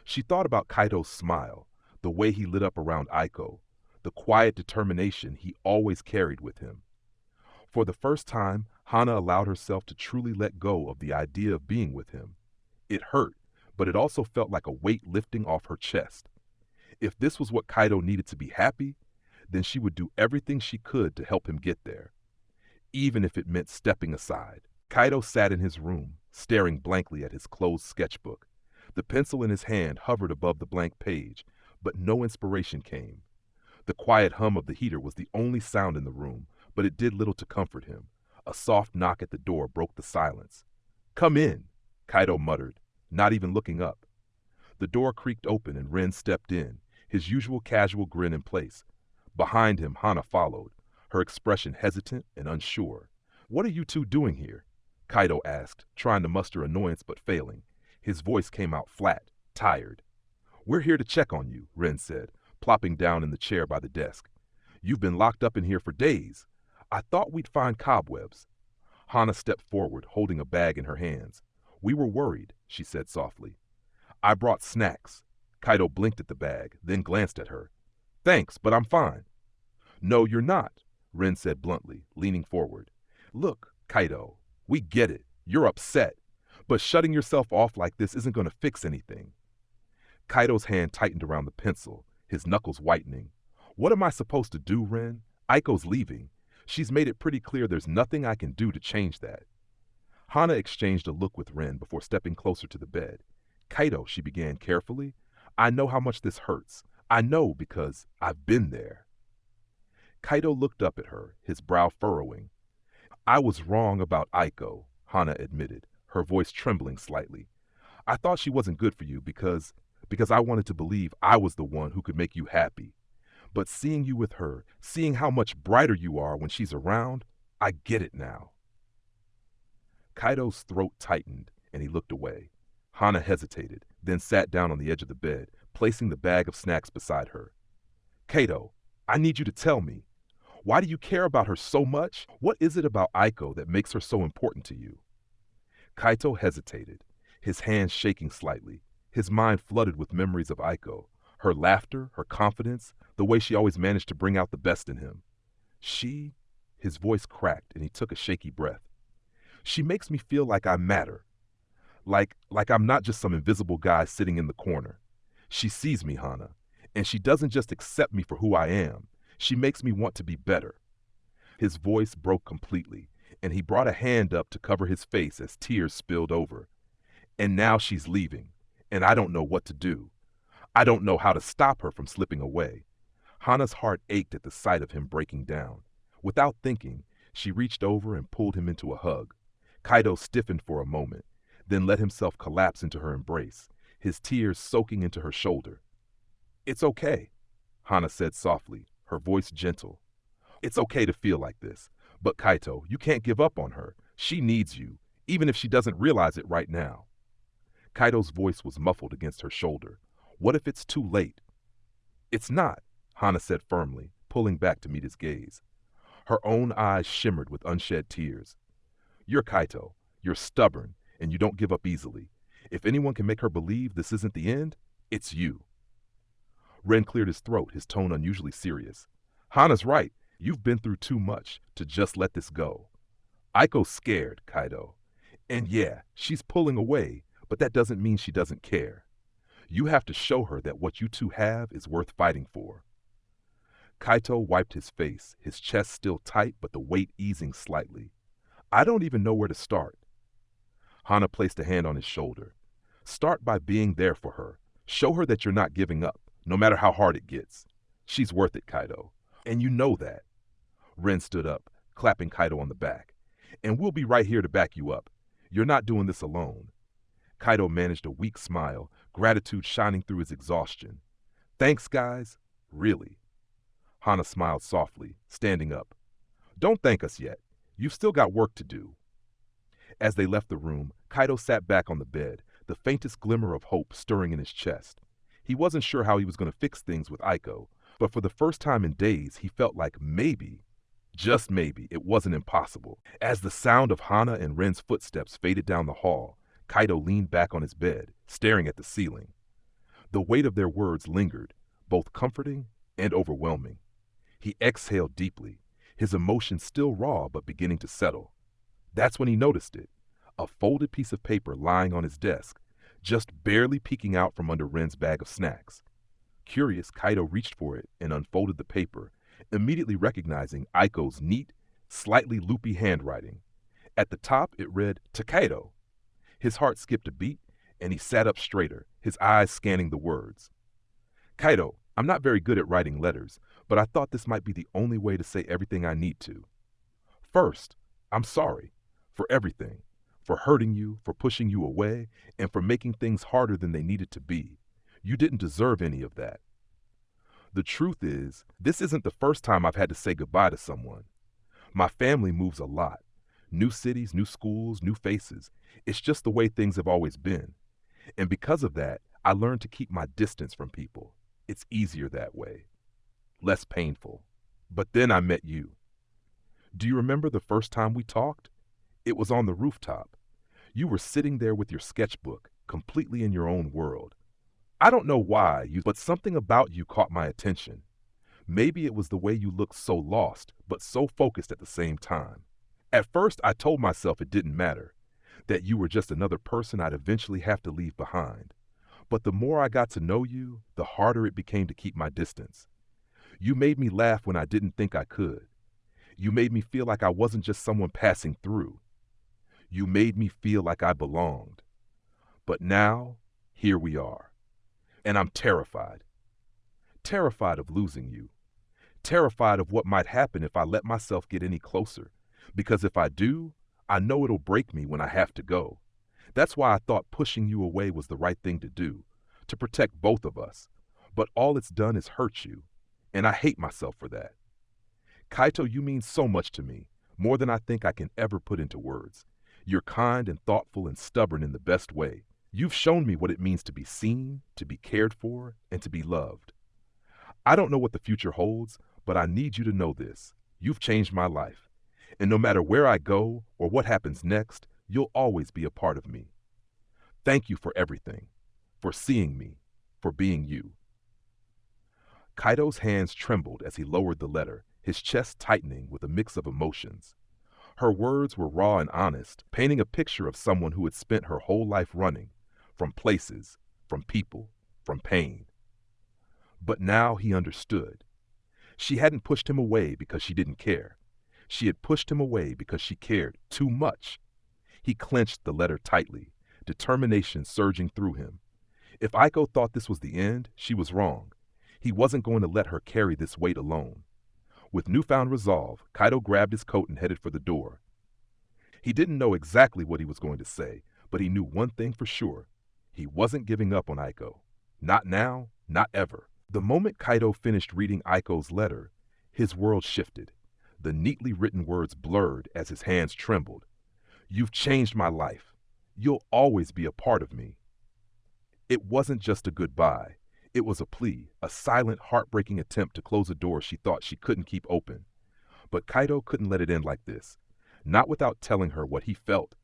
She thought about Kaito's smile, the way he lit up around Aiko, the quiet determination he always carried with him. For the first time, Hana allowed herself to truly let go of the idea of being with him. It hurt, but it also felt like a weight lifting off her chest. If this was what Kaito needed to be happy, then she would do everything she could to help him get there, even if it meant stepping aside. Kaito sat in his room, staring blankly at his closed sketchbook. The pencil in his hand hovered above the blank page, but no inspiration came. The quiet hum of the heater was the only sound in the room, but it did little to comfort him. A soft knock at the door broke the silence. "Come in," Kaito muttered, not even looking up. The door creaked open and Ren stepped in, his usual casual grin in place. Behind him, Hana followed, her expression hesitant and unsure. "What are you two doing here?" Kaito asked, trying to muster annoyance but failing. His voice came out flat, tired. "We're here to check on you," Ren said, plopping down in the chair by the desk. "You've been locked up in here for days. I thought we'd find cobwebs." Hana stepped forward, holding a bag in her hands. "We were worried," she said softly. "I brought snacks." Kaito blinked at the bag, then glanced at her. "Thanks, but I'm fine." "No, you're not. Ren said bluntly, leaning forward. Look, Kaito, we get it. You're upset. But shutting yourself off like this isn't going to fix anything. Kaito's hand tightened around the pencil, his knuckles whitening. What am I supposed to do, Ren? Aiko's leaving. She's made it pretty clear there's nothing I can do to change that. Hana exchanged a look with Ren before stepping closer to the bed. Kaito, she began carefully, I know how much this hurts. I know because I've been there. Kaito looked up at her, his brow furrowing. I was wrong about Aiko, Hana admitted, her voice trembling slightly. I thought she wasn't good for you because I wanted to believe I was the one who could make you happy. But seeing you with her, seeing how much brighter you are when she's around, I get it now. Kaito's throat tightened, and he looked away. Hana hesitated, then sat down on the edge of the bed, placing the bag of snacks beside her. Kaito, I need you to tell me. Why do you care about her so much? What is it about Aiko that makes her so important to you? Kaito hesitated, his hands shaking slightly, his mind flooded with memories of Aiko, her laughter, her confidence, the way she always managed to bring out the best in him. His voice cracked and he took a shaky breath. She makes me feel like I matter. Like I'm not just some invisible guy sitting in the corner. She sees me, Hana, and she doesn't just accept me for who I am. She makes me want to be better. His voice broke completely, and he brought a hand up to cover his face as tears spilled over. And now she's leaving, and I don't know what to do. I don't know how to stop her from slipping away. Hana's heart ached at the sight of him breaking down. Without thinking, she reached over and pulled him into a hug. Kaito stiffened for a moment, then let himself collapse into her embrace, his tears soaking into her shoulder. It's okay, Hana said softly, her voice gentle. It's okay to feel like this, but Kaito, you can't give up on her. She needs you, even if she doesn't realize it right now. Kaito's voice was muffled against her shoulder. What if it's too late? It's not, Hana said firmly, pulling back to meet his gaze. Her own eyes shimmered with unshed tears. You're Kaito. You're stubborn, and you don't give up easily. If anyone can make her believe this isn't the end, it's you. Ren cleared his throat, his tone unusually serious. Hana's right. You've been through too much to just let this go. Aiko's scared, Kaito. And yeah, she's pulling away, but that doesn't mean she doesn't care. You have to show her that what you two have is worth fighting for. Kaito wiped his face, his chest still tight but the weight easing slightly. I don't even know where to start. Hana placed a hand on his shoulder. Start by being there for her. Show her that you're not giving up, no matter how hard it gets. She's worth it, Kaito. And you know that. Ren stood up, clapping Kaito on the back. And we'll be right here to back you up. You're not doing this alone. Kaito managed a weak smile, gratitude shining through his exhaustion. Thanks, guys. Really. Hana smiled softly, standing up. Don't thank us yet. You've still got work to do. As they left the room, Kaito sat back on the bed, the faintest glimmer of hope stirring in his chest. He wasn't sure how he was going to fix things with Aiko, but for the first time in days, he felt like maybe, just maybe, it wasn't impossible. As the sound of Hana and Ren's footsteps faded down the hall, Kaito leaned back on his bed, staring at the ceiling. The weight of their words lingered, both comforting and overwhelming. He exhaled deeply, his emotions still raw but beginning to settle. That's when he noticed it, a folded piece of paper lying on his desk, just barely peeking out from under Ren's bag of snacks. Curious, Kaito reached for it and unfolded the paper, immediately recognizing Aiko's neat, slightly loopy handwriting. At the top, it read, Takeshi. His heart skipped a beat, and he sat up straighter, his eyes scanning the words. Kaito, I'm not very good at writing letters, but I thought this might be the only way to say everything I need to. First, I'm sorry for everything, for hurting you, for pushing you away, and for making things harder than they needed to be. You didn't deserve any of that. The truth is, this isn't the first time I've had to say goodbye to someone. My family moves a lot. New cities, new schools, new faces. It's just the way things have always been. And because of that, I learned to keep my distance from people. It's easier that way. Less painful. But then I met you. Do you remember the first time we talked? It was on the rooftop. You were sitting there with your sketchbook, completely in your own world. I don't know why, but something about you caught my attention. Maybe it was the way you looked so lost, but so focused at the same time. At first, I told myself it didn't matter, that you were just another person I'd eventually have to leave behind. But the more I got to know you, the harder it became to keep my distance. You made me laugh when I didn't think I could. You made me feel like I wasn't just someone passing through. You made me feel like I belonged. But now, here we are. And I'm terrified. Terrified of losing you. Terrified of what might happen if I let myself get any closer. Because if I do, I know it'll break me when I have to go. That's why I thought pushing you away was the right thing to do, to protect both of us. But all it's done is hurt you, and I hate myself for that. Kaito, you mean so much to me, more than I think I can ever put into words. You're kind and thoughtful and stubborn in the best way. You've shown me what it means to be seen, to be cared for, and to be loved. I don't know what the future holds, but I need you to know this. You've changed my life. And no matter where I go or what happens next, you'll always be a part of me. Thank you for everything, for seeing me, for being you. Kaito's hands trembled as he lowered the letter, his chest tightening with a mix of emotions. Her words were raw and honest, painting a picture of someone who had spent her whole life running, from places, from people, from pain. But now he understood. She hadn't pushed him away because she didn't care. She had pushed him away because she cared too much. He clenched the letter tightly, determination surging through him. If Aiko thought this was the end, she was wrong. He wasn't going to let her carry this weight alone. With newfound resolve, Kaito grabbed his coat and headed for the door. He didn't know exactly what he was going to say, but he knew one thing for sure. He wasn't giving up on Aiko. Not now, not ever. The moment Kaito finished reading Aiko's letter, his world shifted. The neatly written words blurred as his hands trembled. You've changed my life. You'll always be a part of me. It wasn't just a goodbye. It was a plea, a silent, heartbreaking attempt to close a door she thought she couldn't keep open. But Kaito couldn't let it end like this, not without telling her what he felt,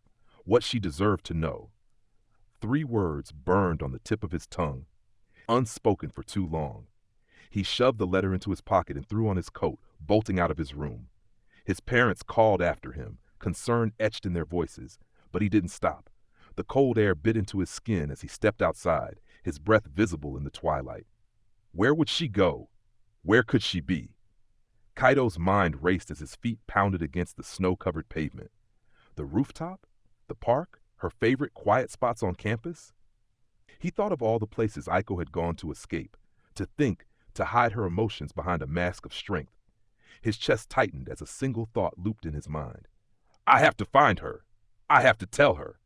what she deserved to know. 3 words burned on the tip of his tongue, unspoken for too long. He shoved the letter into his pocket and threw on his coat, bolting out of his room. His parents called after him, concern etched in their voices, but he didn't stop. The cold air bit into his skin as he stepped outside, his breath visible in the twilight. Where would she go? Where could she be? Kaito's mind raced as his feet pounded against the snow-covered pavement. The rooftop? The park? Her favorite quiet spots on campus? He thought of all the places Aiko had gone to escape, to think, to hide her emotions behind a mask of strength. His chest tightened as a single thought looped in his mind. I have to find her. I have to tell her.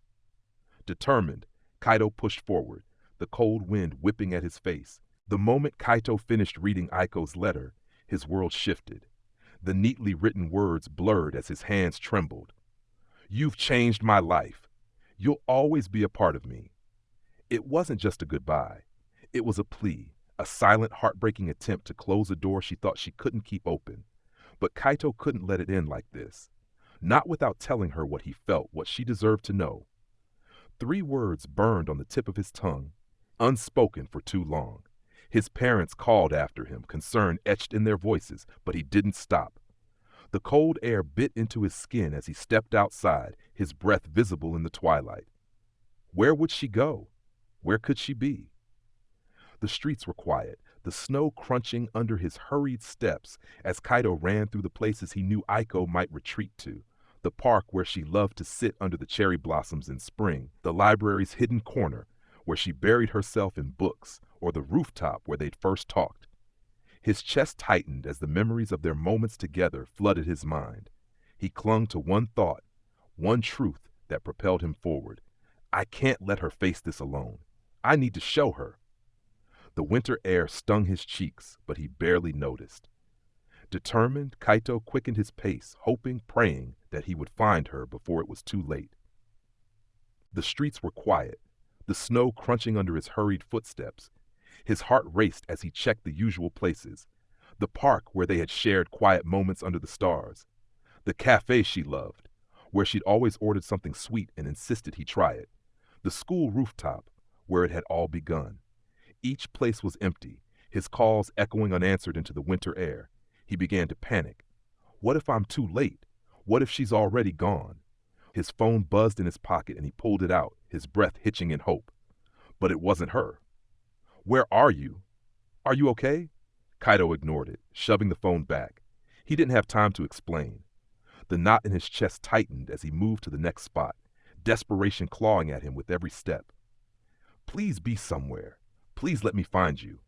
Determined, Kaito pushed forward, the cold wind whipping at his face. The moment Kaito finished reading Aiko's letter, his world shifted. The neatly written words blurred as his hands trembled. You've changed my life. You'll always be a part of me. It wasn't just a goodbye. It was a plea, a silent, heartbreaking attempt to close a door she thought she couldn't keep open. But Kaito couldn't let it end like this. Not without telling her what he felt, what she deserved to know. 3 words burned on the tip of his tongue, unspoken for too long. His parents called after him, concern etched in their voices, but he didn't stop. The cold air bit into his skin as he stepped outside, his breath visible in the twilight. Where would she go? Where could she be? The streets were quiet, the snow crunching under his hurried steps as Kaito ran through the places he knew Aiko might retreat to. The park where she loved to sit under the cherry blossoms in spring, the library's hidden corner where she buried herself in books, or the rooftop where they'd first talked. His chest tightened as the memories of their moments together flooded his mind. He clung to one thought, one truth that propelled him forward. I can't let her face this alone. I need to show her. The winter air stung his cheeks, but he barely noticed. Determined, Kaito quickened his pace, hoping, praying that he would find her before it was too late. The streets were quiet, the snow crunching under his hurried footsteps. His heart raced as he checked the usual places. The park where they had shared quiet moments under the stars. The cafe she loved, where she'd always ordered something sweet and insisted he try it. The school rooftop, where it had all begun. Each place was empty. his calls echoing unanswered into the winter air. He began to panic. What if I'm too late? What if she's already gone? His phone buzzed in his pocket and he pulled it out, his breath hitching in hope. But it wasn't her. Where are you? Are you okay? Kaito ignored it, shoving the phone back. He didn't have time to explain. The knot in his chest tightened as he moved to the next spot, desperation clawing at him with every step. Please be somewhere. Please let me find you.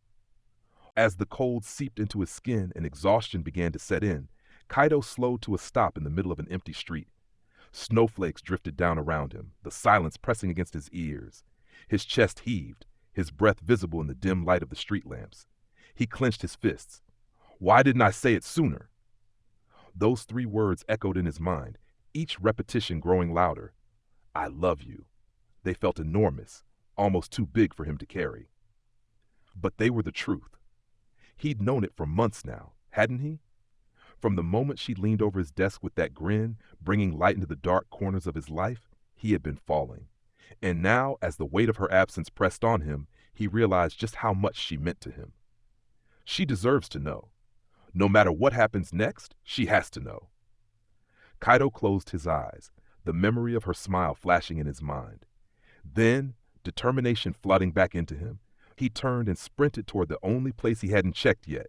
As the cold seeped into his skin and exhaustion began to set in, Kaito slowed to a stop in the middle of an empty street. Snowflakes drifted down around him, the silence pressing against his ears. His chest heaved, his breath visible in the dim light of the street lamps. He clenched his fists. Why didn't I say it sooner? Those 3 words echoed in his mind, each repetition growing louder. I love you. They felt enormous, almost too big for him to carry. But they were the truth. He'd known it for months now, hadn't he? From the moment she leaned over his desk with that grin, bringing light into the dark corners of his life, he had been falling. And now, as the weight of her absence pressed on him, he realized just how much she meant to him. She deserves to know. No matter what happens next, she has to know. Kaito closed his eyes, the memory of her smile flashing in his mind. Then, determination flooding back into him, he turned and sprinted toward the only place he hadn't checked yet,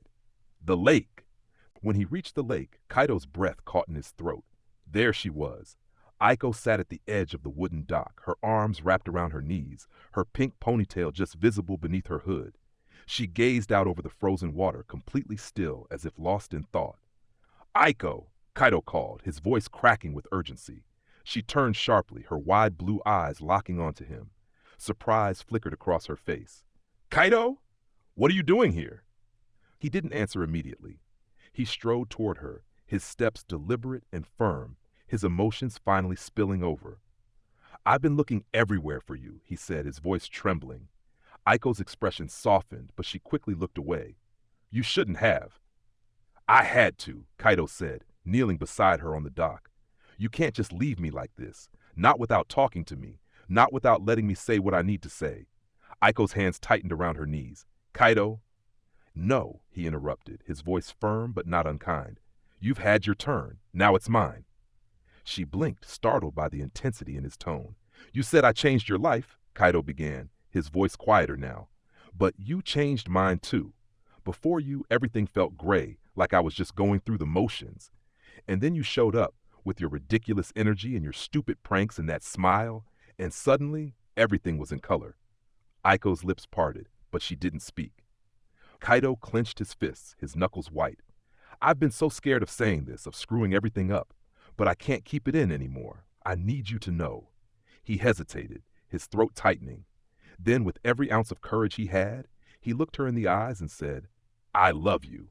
the lake. When he reached the lake, Kaito's breath caught in his throat. There she was. Aiko sat at the edge of the wooden dock, her arms wrapped around her knees, her pink ponytail just visible beneath her hood. She gazed out over the frozen water, completely still, as if lost in thought. Aiko, Kaito called, his voice cracking with urgency. She turned sharply, her wide blue eyes locking onto him. Surprise flickered across her face. Kaito? What are you doing here? He didn't answer immediately. He strode toward her, his steps deliberate and firm, his emotions finally spilling over. I've been looking everywhere for you, he said, his voice trembling. Aiko's expression softened, but she quickly looked away. You shouldn't have. I had to, Kaito said, kneeling beside her on the dock. You can't just leave me like this, not without talking to me, not without letting me say what I need to say. Aiko's hands tightened around her knees. Kaito. No, he interrupted, his voice firm but not unkind. You've had your turn. Now it's mine. She blinked, startled by the intensity in his tone. You said I changed your life, Kaito began, his voice quieter now. But you changed mine too. Before you, everything felt gray, like I was just going through the motions. And then you showed up, with your ridiculous energy and your stupid pranks and that smile, and suddenly, everything was in color. Aiko's lips parted, but she didn't speak. Kaito clenched his fists, his knuckles white. I've been so scared of saying this, of screwing everything up, but I can't keep it in anymore. I need you to know. He hesitated, his throat tightening. Then, with every ounce of courage he had, he looked her in the eyes and said, I love you.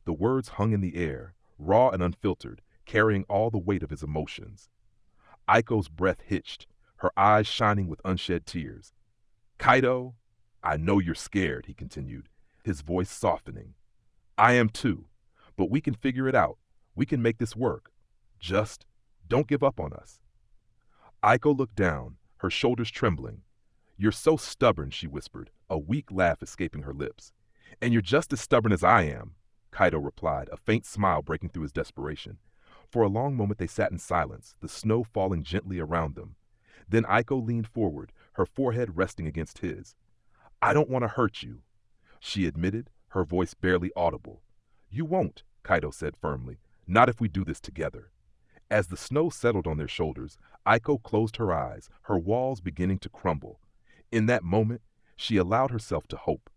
The words hung in the air, raw and unfiltered, carrying all the weight of his emotions. Aiko's breath hitched, her eyes shining with unshed tears. Kaito, I know you're scared, he continued, his voice softening. I am too, but we can figure it out. We can make this work. Just don't give up on us. Aiko looked down, her shoulders trembling. You're so stubborn, she whispered, a weak laugh escaping her lips. And you're just as stubborn as I am, Kaito replied, a faint smile breaking through his desperation. For a long moment they sat in silence, the snow falling gently around them. Then Aiko leaned forward, her forehead resting against his. I don't want to hurt you, she admitted, her voice barely audible. You won't, Kaito said firmly, not if we do this together. As the snow settled on their shoulders, Aiko closed her eyes, her walls beginning to crumble. In that moment, she allowed herself to hope.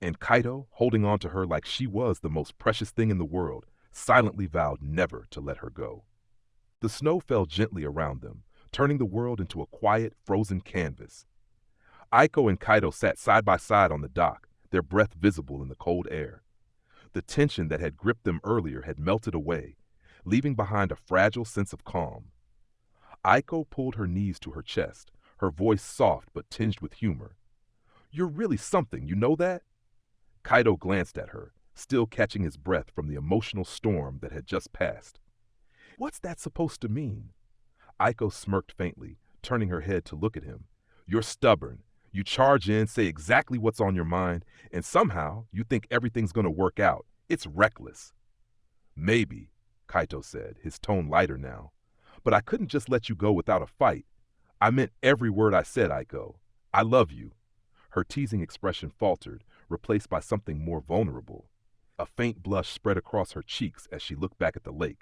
And Kaito, holding on to her like she was the most precious thing in the world, silently vowed never to let her go. The snow fell gently around them, turning the world into a quiet, frozen canvas. Aiko and Kaito sat side by side on the dock, their breath visible in the cold air. The tension that had gripped them earlier had melted away, leaving behind a fragile sense of calm. Aiko pulled her knees to her chest, her voice soft but tinged with humor. You're really something, you know that? Kaito glanced at her, still catching his breath from the emotional storm that had just passed. What's that supposed to mean? Aiko smirked faintly, turning her head to look at him. You're stubborn. You charge in, say exactly what's on your mind, and somehow you think everything's going to work out. It's reckless. Maybe, Kaito said, his tone lighter now. But I couldn't just let you go without a fight. I meant every word I said, Aiko. I love you. Her teasing expression faltered, replaced by something more vulnerable. A faint blush spread across her cheeks as she looked back at the lake.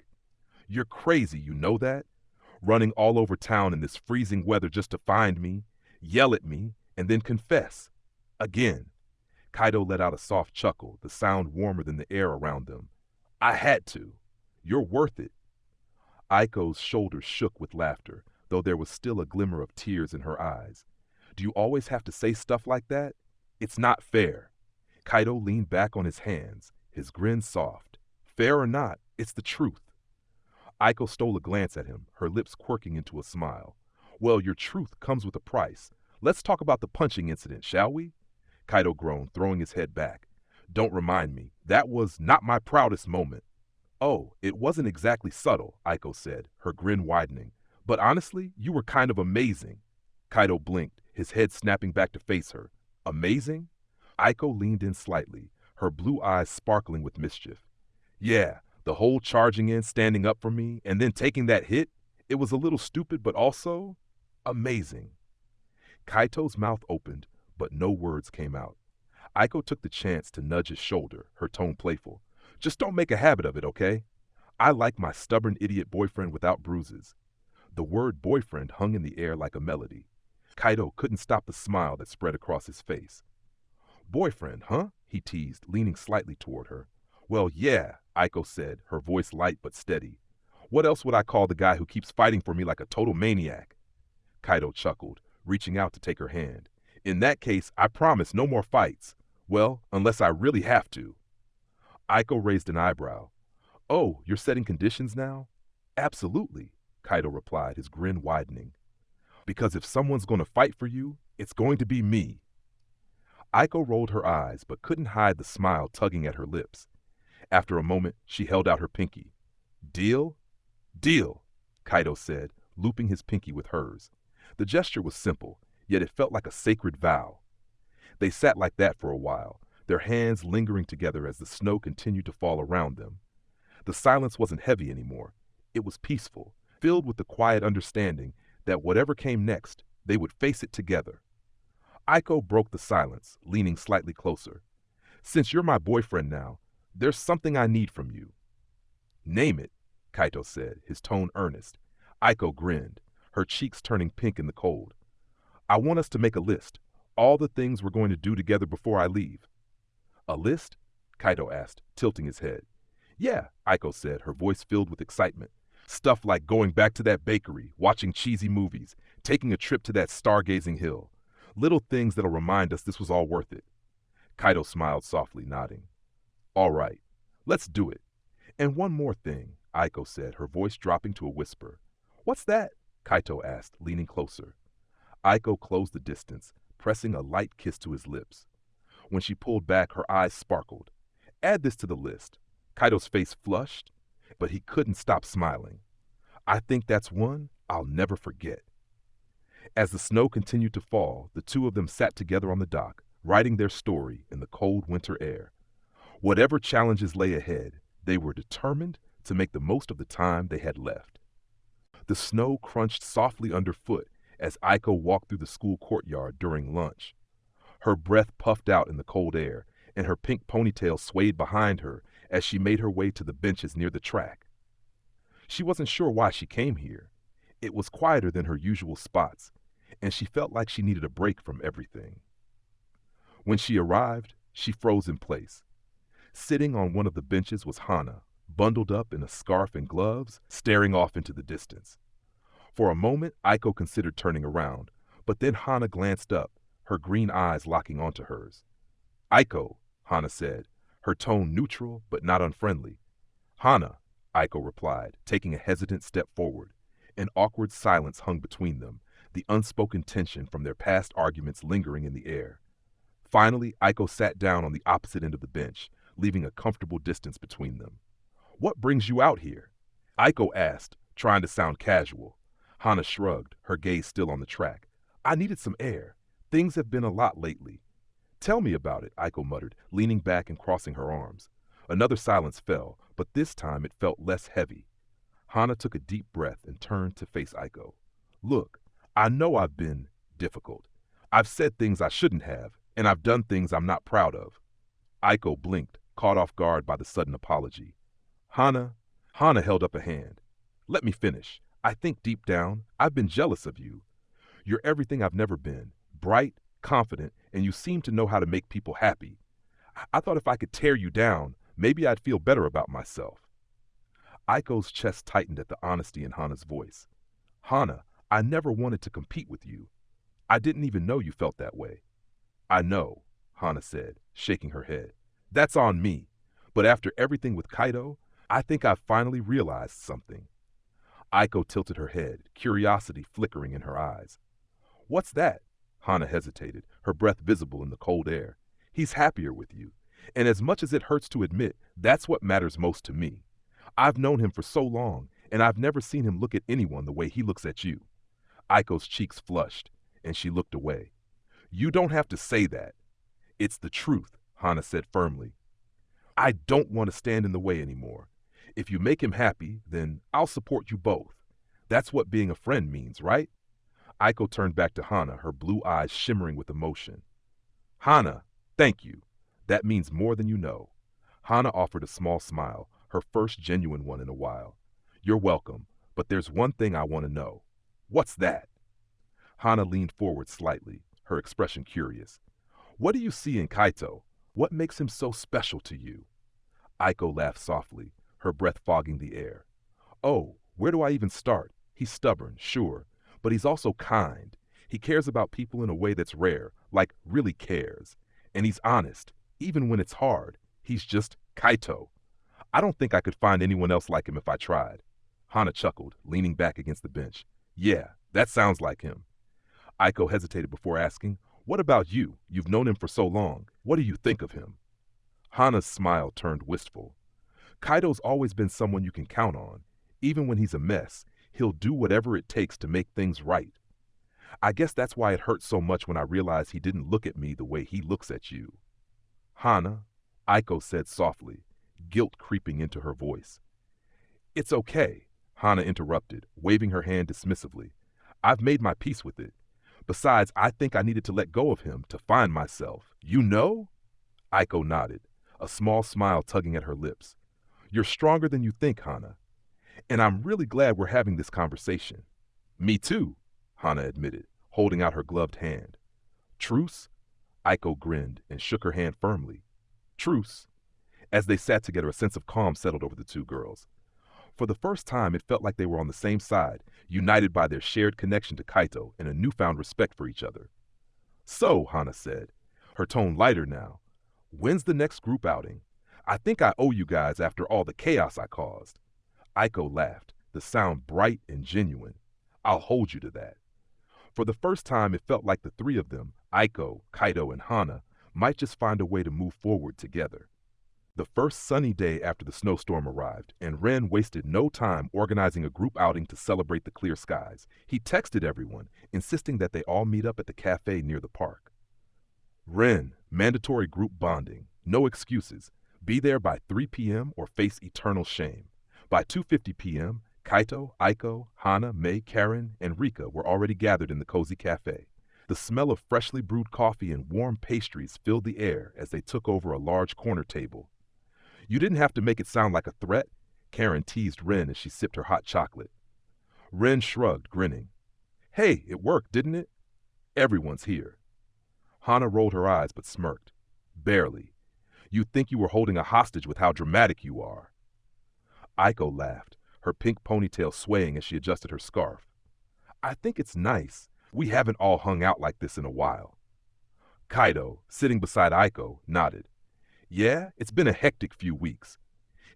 You're crazy, you know that? Running all over town in this freezing weather just to find me, yell at me, and then confess. Again. Kaito let out a soft chuckle, the sound warmer than the air around them. I had to. You're worth it. Aiko's shoulders shook with laughter, though there was still a glimmer of tears in her eyes. Do you always have to say stuff like that? It's not fair. Kaito leaned back on his hands, his grin soft. Fair or not, it's the truth. Aiko stole a glance at him, her lips quirking into a smile. Well, your truth comes with a price. Let's talk about the punching incident, shall we? Kaito groaned, throwing his head back. Don't remind me. That was not my proudest moment. Oh, it wasn't exactly subtle, Aiko said, her grin widening. But honestly, you were kind of amazing. Kaito blinked, his head snapping back to face her. Amazing? Aiko leaned in slightly, her blue eyes sparkling with mischief. Yeah, the whole charging in, standing up for me, and then taking that hit, it was a little stupid, but also amazing. Kaito's mouth opened, but no words came out. Aiko took the chance to nudge his shoulder, her tone playful. Just don't make a habit of it, okay? I like my stubborn idiot boyfriend without bruises. The word boyfriend hung in the air like a melody. Kaito couldn't stop the smile that spread across his face. Boyfriend, huh? He teased, leaning slightly toward her. Well, yeah, Aiko said, her voice light but steady. What else would I call the guy who keeps fighting for me like a total maniac? Kaito chuckled, reaching out to take her hand. In that case, I promise no more fights. Well, unless I really have to. Aiko raised an eyebrow. Oh, you're setting conditions now? Absolutely, Kaito replied, his grin widening. Because if someone's going to fight for you, it's going to be me. Aiko rolled her eyes, but couldn't hide the smile tugging at her lips. After a moment, she held out her pinky. Deal? Deal, Kaito said, looping his pinky with hers. The gesture was simple, yet it felt like a sacred vow. They sat like that for a while, their hands lingering together as the snow continued to fall around them. The silence wasn't heavy anymore. It was peaceful, filled with the quiet understanding that whatever came next, they would face it together. Aiko broke the silence, leaning slightly closer. Since you're my boyfriend now, there's something I need from you. Name it, Kaito said, his tone earnest. Aiko grinned, her cheeks turning pink in the cold. I want us to make a list, all the things we're going to do together before I leave. A list? Kaito asked, tilting his head. Yeah, Aiko said, her voice filled with excitement. Stuff like going back to that bakery, watching cheesy movies, taking a trip to that stargazing hill. Little things that'll remind us this was all worth it. Kaito smiled softly, nodding. All right, let's do it. And one more thing, Aiko said, her voice dropping to a whisper. What's that? Kaito asked, leaning closer. Aiko closed the distance, pressing a light kiss to his lips. When she pulled back, her eyes sparkled. Add this to the list. Kaito's face flushed, but he couldn't stop smiling. I think that's one I'll never forget. As the snow continued to fall, the two of them sat together on the dock, writing their story in the cold winter air. Whatever challenges lay ahead, they were determined to make the most of the time they had left. The snow crunched softly underfoot as Aiko walked through the school courtyard during lunch. Her breath puffed out in the cold air, and her pink ponytail swayed behind her as she made her way to the benches near the track. She wasn't sure why she came here. It was quieter than her usual spots, and she felt like she needed a break from everything. When she arrived, she froze in place. Sitting on one of the benches was Hana, bundled up in a scarf and gloves, staring off into the distance. For a moment, Aiko considered turning around, but then Hana glanced up, her green eyes locking onto hers. Aiko, Hana said, her tone neutral but not unfriendly. Hana, Aiko replied, taking a hesitant step forward. An awkward silence hung between them, the unspoken tension from their past arguments lingering in the air. Finally, Aiko sat down on the opposite end of the bench, leaving a comfortable distance between them. What brings you out here? Aiko asked, trying to sound casual. Hana shrugged, her gaze still on the track. I needed some air. Things have been a lot lately. Tell me about it, Aiko muttered, leaning back and crossing her arms. Another silence fell, but this time it felt less heavy. Hana took a deep breath and turned to face Aiko. Look, I know I've been difficult. I've said things I shouldn't have, and I've done things I'm not proud of. Aiko blinked, caught off guard by the sudden apology. Hana held up a hand. Let me finish. I think deep down, I've been jealous of you. You're everything I've never been. Bright, confident, and you seem to know how to make people happy. I thought if I could tear you down, maybe I'd feel better about myself. Aiko's chest tightened at the honesty in Hana's voice. Hana, I never wanted to compete with you. I didn't even know you felt that way. I know, Hana said, shaking her head. That's on me. But after everything with Kaito, I think I've finally realized something. Aiko tilted her head, curiosity flickering in her eyes. What's that? Hana hesitated, her breath visible in the cold air. He's happier with you. And as much as it hurts to admit, that's what matters most to me. I've known him for so long, and I've never seen him look at anyone the way he looks at you. Aiko's cheeks flushed, and she looked away. You don't have to say that. It's the truth, Hana said firmly. I don't want to stand in the way anymore. If you make him happy, then I'll support you both. That's what being a friend means, right? Aiko turned back to Hana, her blue eyes shimmering with emotion. Hana, thank you. That means more than you know. Hana offered a small smile, her first genuine one in a while. You're welcome, but there's one thing I want to know. What's that? Hana leaned forward slightly, her expression curious. What do you see in Kaito? What makes him so special to you? Aiko laughed softly, her breath fogging the air. Oh, where do I even start? He's stubborn, sure, but he's also kind. He cares about people in a way that's rare, like really cares. And he's honest, even when it's hard. He's just Kaito. I don't think I could find anyone else like him if I tried. Hana chuckled, leaning back against the bench. Yeah, that sounds like him. Aiko hesitated before asking, what about you? You've known him for so long. What do you think of him? Hana's smile turned wistful. Kaito's always been someone you can count on. Even when he's a mess, he'll do whatever it takes to make things right. I guess that's why it hurt so much when I realized he didn't look at me the way he looks at you. Hana, Aiko said softly, guilt creeping into her voice. It's okay, Hana interrupted, waving her hand dismissively. I've made my peace with it. Besides, I think I needed to let go of him to find myself. You know? Aiko nodded, a small smile tugging at her lips. You're stronger than you think, Hana. And I'm really glad we're having this conversation. Me too, Hana admitted, holding out her gloved hand. Truce? Aiko grinned and shook her hand firmly. Truce. As they sat together, a sense of calm settled over the two girls. For the first time, it felt like they were on the same side, united by their shared connection to Kaito and a newfound respect for each other. So, Hana said, her tone lighter now, when's the next group outing? I think I owe you guys after all the chaos I caused. Aiko laughed, the sound bright and genuine. I'll hold you to that. For the first time, it felt like the three of them, Aiko, Kaito, and Hana, might just find a way to move forward together. The first sunny day after the snowstorm arrived, and Ren wasted no time organizing a group outing to celebrate the clear skies. He texted everyone, insisting that they all meet up at the cafe near the park. Ren, mandatory group bonding, no excuses. Be there by 3 p.m. or face eternal shame. By 2:50 p.m., Kaito, Aiko, Hana, Mei, Karen, and Rika were already gathered in the cozy cafe. The smell of freshly brewed coffee and warm pastries filled the air as they took over a large corner table. You didn't have to make it sound like a threat, Karen teased Ren as she sipped her hot chocolate. Ren shrugged, grinning. Hey, it worked, didn't it? Everyone's here. Hana rolled her eyes but smirked. Barely. You'd think you were holding a hostage with how dramatic you are. Aiko laughed, her pink ponytail swaying as she adjusted her scarf. I think it's nice. We haven't all hung out like this in a while. Kaito, sitting beside Aiko, nodded. Yeah, it's been a hectic few weeks.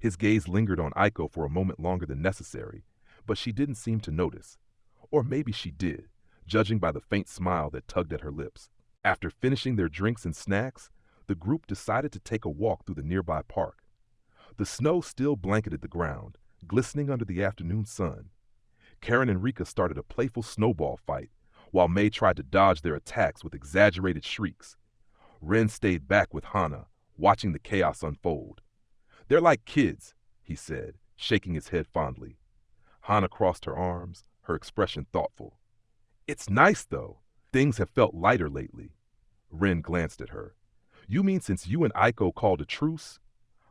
His gaze lingered on Aiko for a moment longer than necessary, but she didn't seem to notice. Or maybe she did, judging by the faint smile that tugged at her lips. After finishing their drinks and snacks, the group decided to take a walk through the nearby park. The snow still blanketed the ground, glistening under the afternoon sun. Karen and Rika started a playful snowball fight, while Mei tried to dodge their attacks with exaggerated shrieks. Ren stayed back with Hana, watching the chaos unfold. "They're like kids," he said, shaking his head fondly. Hana crossed her arms, her expression thoughtful. "It's nice, though. Things have felt lighter lately." Ren glanced at her. "You mean since you and Aiko called a truce?"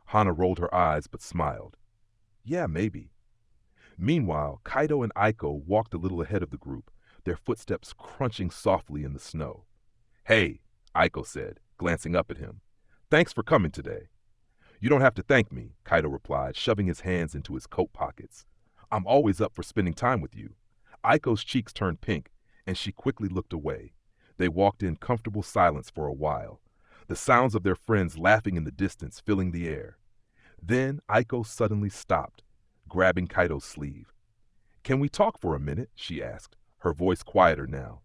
Hana rolled her eyes but smiled. "Yeah, maybe." Meanwhile, Kaito and Aiko walked a little ahead of the group, their footsteps crunching softly in the snow. "Hey," Aiko said, glancing up at him. "Thanks for coming today." "You don't have to thank me," Kaito replied, shoving his hands into his coat pockets. "I'm always up for spending time with you." Aiko's cheeks turned pink, and she quickly looked away. They walked in comfortable silence for a while, the sounds of their friends laughing in the distance filling the air. Then Aiko suddenly stopped, grabbing Kaito's sleeve. "Can we talk for a minute?" she asked, her voice quieter now.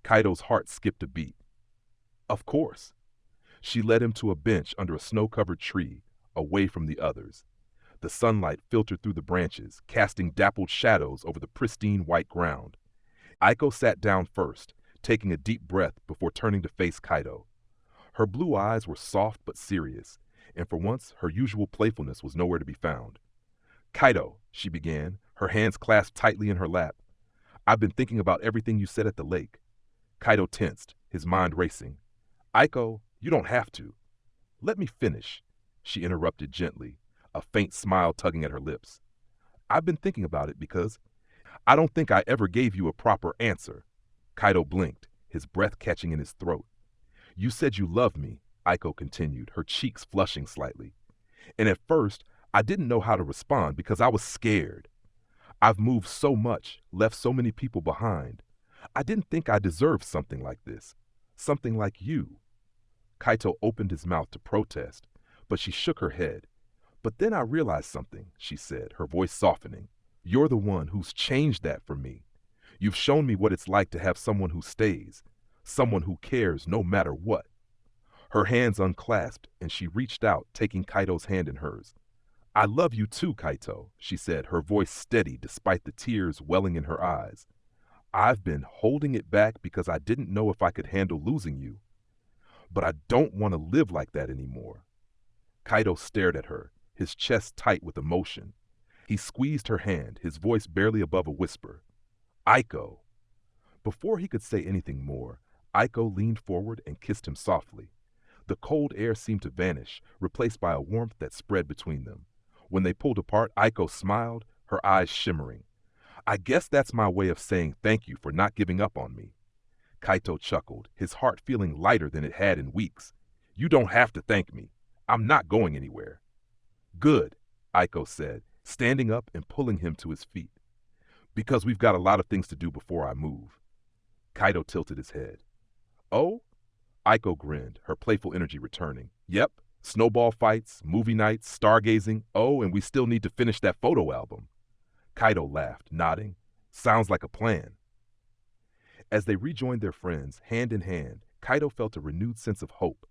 Kaito's heart skipped a beat. "Of course." She led him to a bench under a snow-covered tree, away from the others. The sunlight filtered through the branches, casting dappled shadows over the pristine white ground. Aiko sat down first, taking a deep breath before turning to face Kaito. Her blue eyes were soft but serious, and for once her usual playfulness was nowhere to be found. "Kaito," she began, her hands clasped tightly in her lap. "I've been thinking about everything you said at the lake." Kaito tensed, his mind racing. "Aiko, you don't have to." "Let me finish," she interrupted gently, a faint smile tugging at her lips. "I've been thinking about it because I don't think I ever gave you a proper answer." Kaito blinked, his breath catching in his throat. "You said you loved me," Aiko continued, her cheeks flushing slightly. "And at first, I didn't know how to respond because I was scared. I've moved so much, left so many people behind. I didn't think I deserved something like this, something like you." Kaito opened his mouth to protest, but she shook her head. "But then I realized something," she said, her voice softening. "You're the one who's changed that for me. You've shown me what it's like to have someone who stays, someone who cares no matter what." Her hands unclasped, and she reached out, taking Kaito's hand in hers. "I love you too, Kaito," she said, her voice steady despite the tears welling in her eyes. "I've been holding it back because I didn't know if I could handle losing you. But I don't want to live like that anymore." Kaito stared at her, his chest tight with emotion. He squeezed her hand, his voice barely above a whisper. "Aiko." Before he could say anything more, Aiko leaned forward and kissed him softly. The cold air seemed to vanish, replaced by a warmth that spread between them. When they pulled apart, Aiko smiled, her eyes shimmering. "I guess that's my way of saying thank you for not giving up on me." Kaito chuckled, his heart feeling lighter than it had in weeks. "You don't have to thank me. I'm not going anywhere." "Good," Aiko said, standing up and pulling him to his feet. "Because we've got a lot of things to do before I move." Kaito tilted his head. "Oh?" Aiko grinned, her playful energy returning. "Yep, snowball fights, movie nights, stargazing. Oh, and we still need to finish that photo album." Kaito laughed, nodding. "Sounds like a plan." As they rejoined their friends, hand in hand, Kaito felt a renewed sense of hope.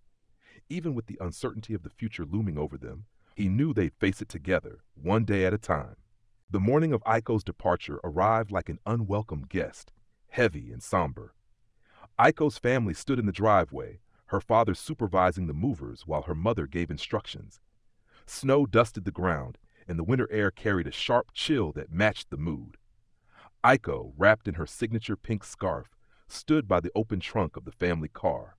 Even with the uncertainty of the future looming over them, he knew they'd face it together, one day at a time. The morning of Aiko's departure arrived like an unwelcome guest, heavy and somber. Aiko's family stood in the driveway, her father supervising the movers while her mother gave instructions. Snow dusted the ground, and the winter air carried a sharp chill that matched the mood. Aiko, wrapped in her signature pink scarf, stood by the open trunk of the family car.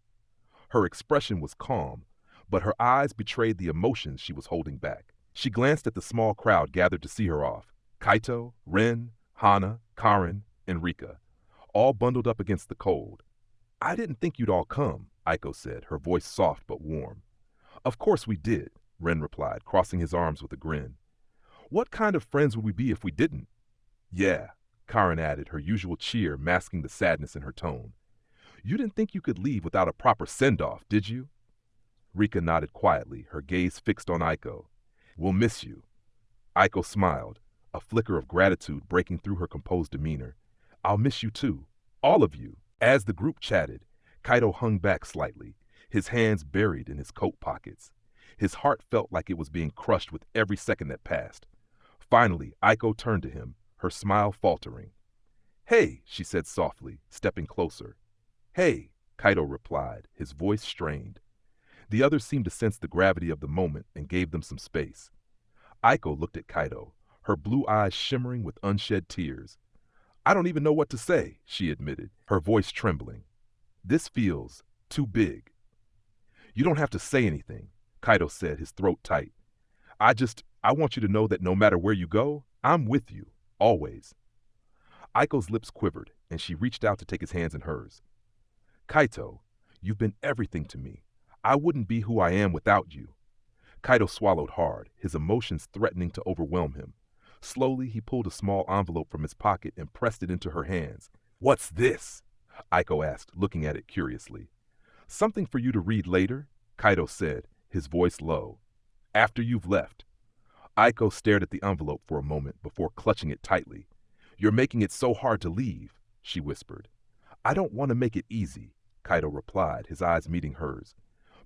Her expression was calm, but her eyes betrayed the emotions she was holding back. She glanced at the small crowd gathered to see her off. Kaito, Ren, Hana, Karin, and Rika, all bundled up against the cold. "I didn't think you'd all come," Aiko said, her voice soft but warm. "Of course we did," Ren replied, crossing his arms with a grin. "What kind of friends would we be if we didn't?" "Yeah," Karin added, her usual cheer masking the sadness in her tone. "You didn't think you could leave without a proper send-off, did you?" Rika nodded quietly, her gaze fixed on Aiko. "We'll miss you." Aiko smiled, a flicker of gratitude breaking through her composed demeanor. "I'll miss you too. All of you." As the group chatted, Kaito hung back slightly, his hands buried in his coat pockets. His heart felt like it was being crushed with every second that passed. Finally, Aiko turned to him, her smile faltering. "Hey," she said softly, stepping closer. "Hey," Kaito replied, his voice strained. The others seemed to sense the gravity of the moment and gave them some space. Aiko looked at Kaito, her blue eyes shimmering with unshed tears. "I don't even know what to say," she admitted, her voice trembling. "This feels too big." "You don't have to say anything," Kaito said, his throat tight. I want you to know that no matter where you go, I'm with you, always." Aiko's lips quivered, and she reached out to take his hands in hers. "Kaito, you've been everything to me. I wouldn't be who I am without you." Kaito swallowed hard, his emotions threatening to overwhelm him. Slowly, he pulled a small envelope from his pocket and pressed it into her hands. "What's this?" Aiko asked, looking at it curiously. "Something for you to read later," Kaito said, his voice low. "After you've left." Aiko stared at the envelope for a moment before clutching it tightly. "You're making it so hard to leave," she whispered. "I don't want to make it easy," Kaito replied, his eyes meeting hers.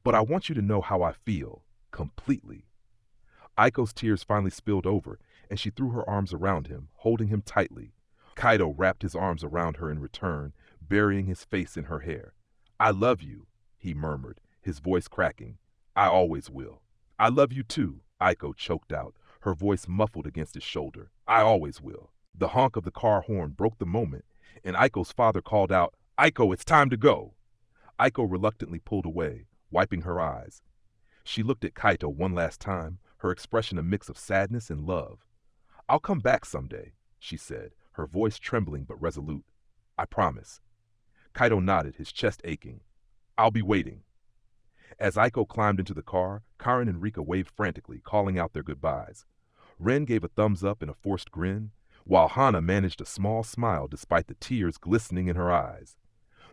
"But I want you to know how I feel, completely." Aiko's tears finally spilled over, and she threw her arms around him, holding him tightly. Kaito wrapped his arms around her in return, burying his face in her hair. "I love you," he murmured, his voice cracking. "I always will." "I love you too," Aiko choked out, her voice muffled against his shoulder. "I always will." The honk of the car horn broke the moment, and Aiko's father called out, "Aiko, it's time to go." Aiko reluctantly pulled away, wiping her eyes. She looked at Kaito one last time, her expression a mix of sadness and love. "I'll come back someday," she said, her voice trembling but resolute. "I promise." Kaito nodded, his chest aching. "I'll be waiting." As Aiko climbed into the car, Karin and Rika waved frantically, calling out their goodbyes. Ren gave a thumbs up and a forced grin, while Hana managed a small smile despite the tears glistening in her eyes.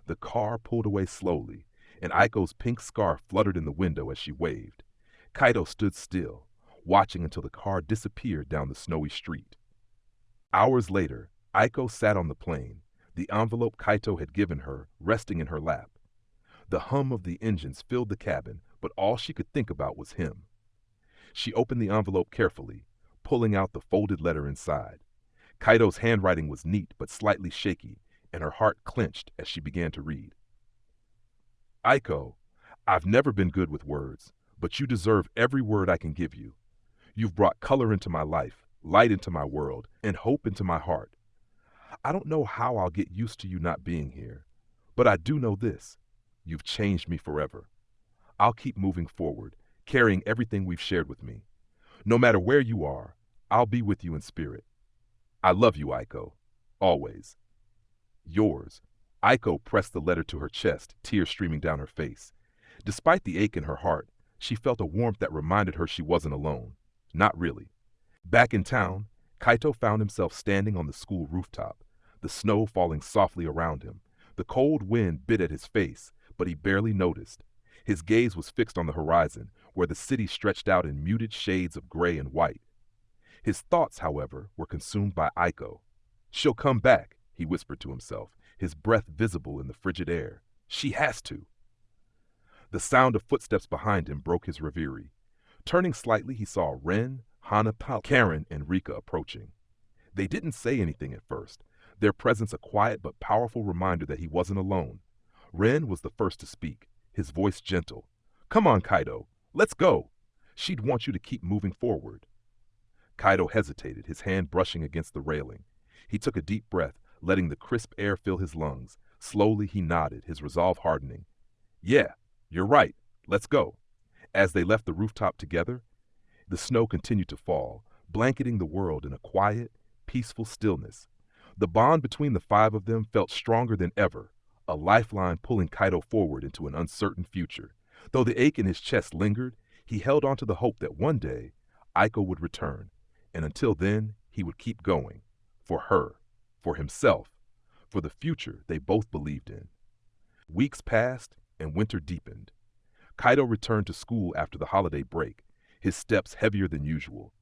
The car pulled away slowly, and Aiko's pink scarf fluttered in the window as she waved. Kaito stood still, watching until the car disappeared down the snowy street. Hours later, Aiko sat on the plane, the envelope Kaito had given her resting in her lap. The hum of the engines filled the cabin, but all she could think about was him. She opened the envelope carefully, pulling out the folded letter inside. Kaito's handwriting was neat but slightly shaky, and her heart clenched as she began to read. "Aiko, I've never been good with words, but you deserve every word I can give you. You've brought color into my life, light into my world, and hope into my heart. I don't know how I'll get used to you not being here, but I do know this. You've changed me forever. I'll keep moving forward, carrying everything we've shared with me. No matter where you are, I'll be with you in spirit. I love you, Aiko. Always. Yours." Aiko pressed the letter to her chest, tears streaming down her face. Despite the ache in her heart, she felt a warmth that reminded her she wasn't alone. Not really. Back in town, Kaito found himself standing on the school rooftop, the snow falling softly around him. The cold wind bit at his face, but he barely noticed. His gaze was fixed on the horizon, where the city stretched out in muted shades of gray and white. His thoughts, however, were consumed by Aiko. "She'll come back," he whispered to himself, his breath visible in the frigid air. "She has to." The sound of footsteps behind him broke his reverie. Turning slightly, he saw Ren, Hana, Karin, and Rika approaching. They didn't say anything at first, their presence a quiet but powerful reminder that he wasn't alone. Ren was the first to speak, his voice gentle. "Come on, Kaito. Let's go. She'd want you to keep moving forward." Kaito hesitated, his hand brushing against the railing. He took a deep breath, letting the crisp air fill his lungs. Slowly he nodded, his resolve hardening. "Yeah, you're right. Let's go." As they left the rooftop together, the snow continued to fall, blanketing the world in a quiet, peaceful stillness. The bond between the five of them felt stronger than ever, a lifeline pulling Kaito forward into an uncertain future. Though the ache in his chest lingered, he held on to the hope that one day Aiko would return, and until then he would keep going. For her, for himself, for the future they both believed in. Weeks passed and winter deepened. Kaito returned to school after the holiday break, his steps heavier than usual.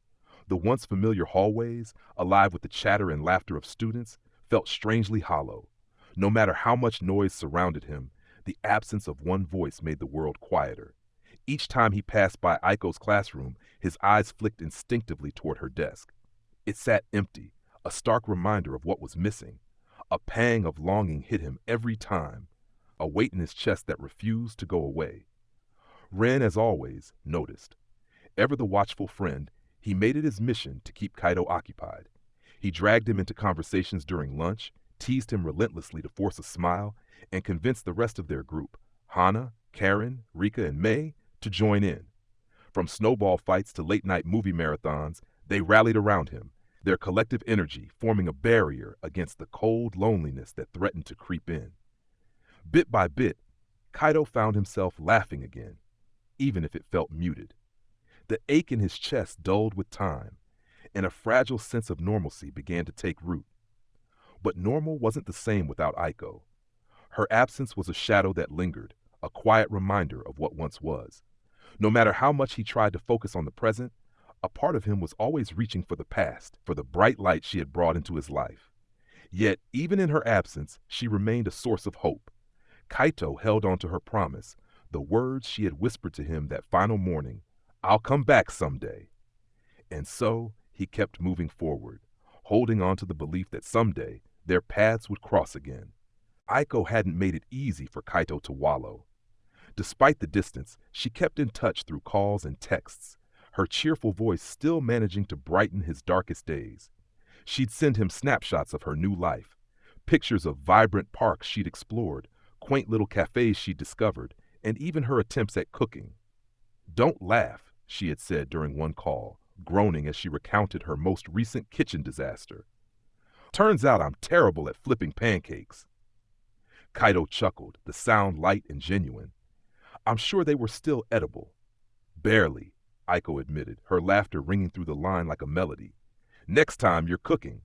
The once familiar hallways, alive with the chatter and laughter of students, felt strangely hollow. No matter how much noise surrounded him, the absence of one voice made the world quieter. Each time he passed by Aiko's classroom, his eyes flicked instinctively toward her desk. It sat empty, a stark reminder of what was missing. A pang of longing hit him every time, a weight in his chest that refused to go away. Ren, as always, noticed. Ever the watchful friend, he made it his mission to keep Kaito occupied. He dragged him into conversations during lunch, teased him relentlessly to force a smile, and convinced the rest of their group, Hana, Karen, Rika, and May, to join in. From snowball fights to late-night movie marathons, they rallied around him, their collective energy forming a barrier against the cold loneliness that threatened to creep in. Bit by bit, Kaito found himself laughing again, even if it felt muted. The ache in his chest dulled with time, and a fragile sense of normalcy began to take root. But normal wasn't the same without Aiko. Her absence was a shadow that lingered, a quiet reminder of what once was. No matter how much he tried to focus on the present, a part of him was always reaching for the past, for the bright light she had brought into his life. Yet, even in her absence, she remained a source of hope. Kaito held on to her promise, the words she had whispered to him that final morning, "I'll come back someday." And so, he kept moving forward, holding on to the belief that someday their paths would cross again. Aiko hadn't made it easy for Kaito to wallow. Despite the distance, she kept in touch through calls and texts, her cheerful voice still managing to brighten his darkest days. She'd send him snapshots of her new life, pictures of vibrant parks she'd explored, quaint little cafes she'd discovered, and even her attempts at cooking. "Don't laugh," she had said during one call, groaning as she recounted her most recent kitchen disaster. "Turns out I'm terrible at flipping pancakes." Kaito chuckled, the sound light and genuine. "I'm sure they were still edible." "Barely," Aiko admitted, her laughter ringing through the line like a melody. "Next time you're cooking,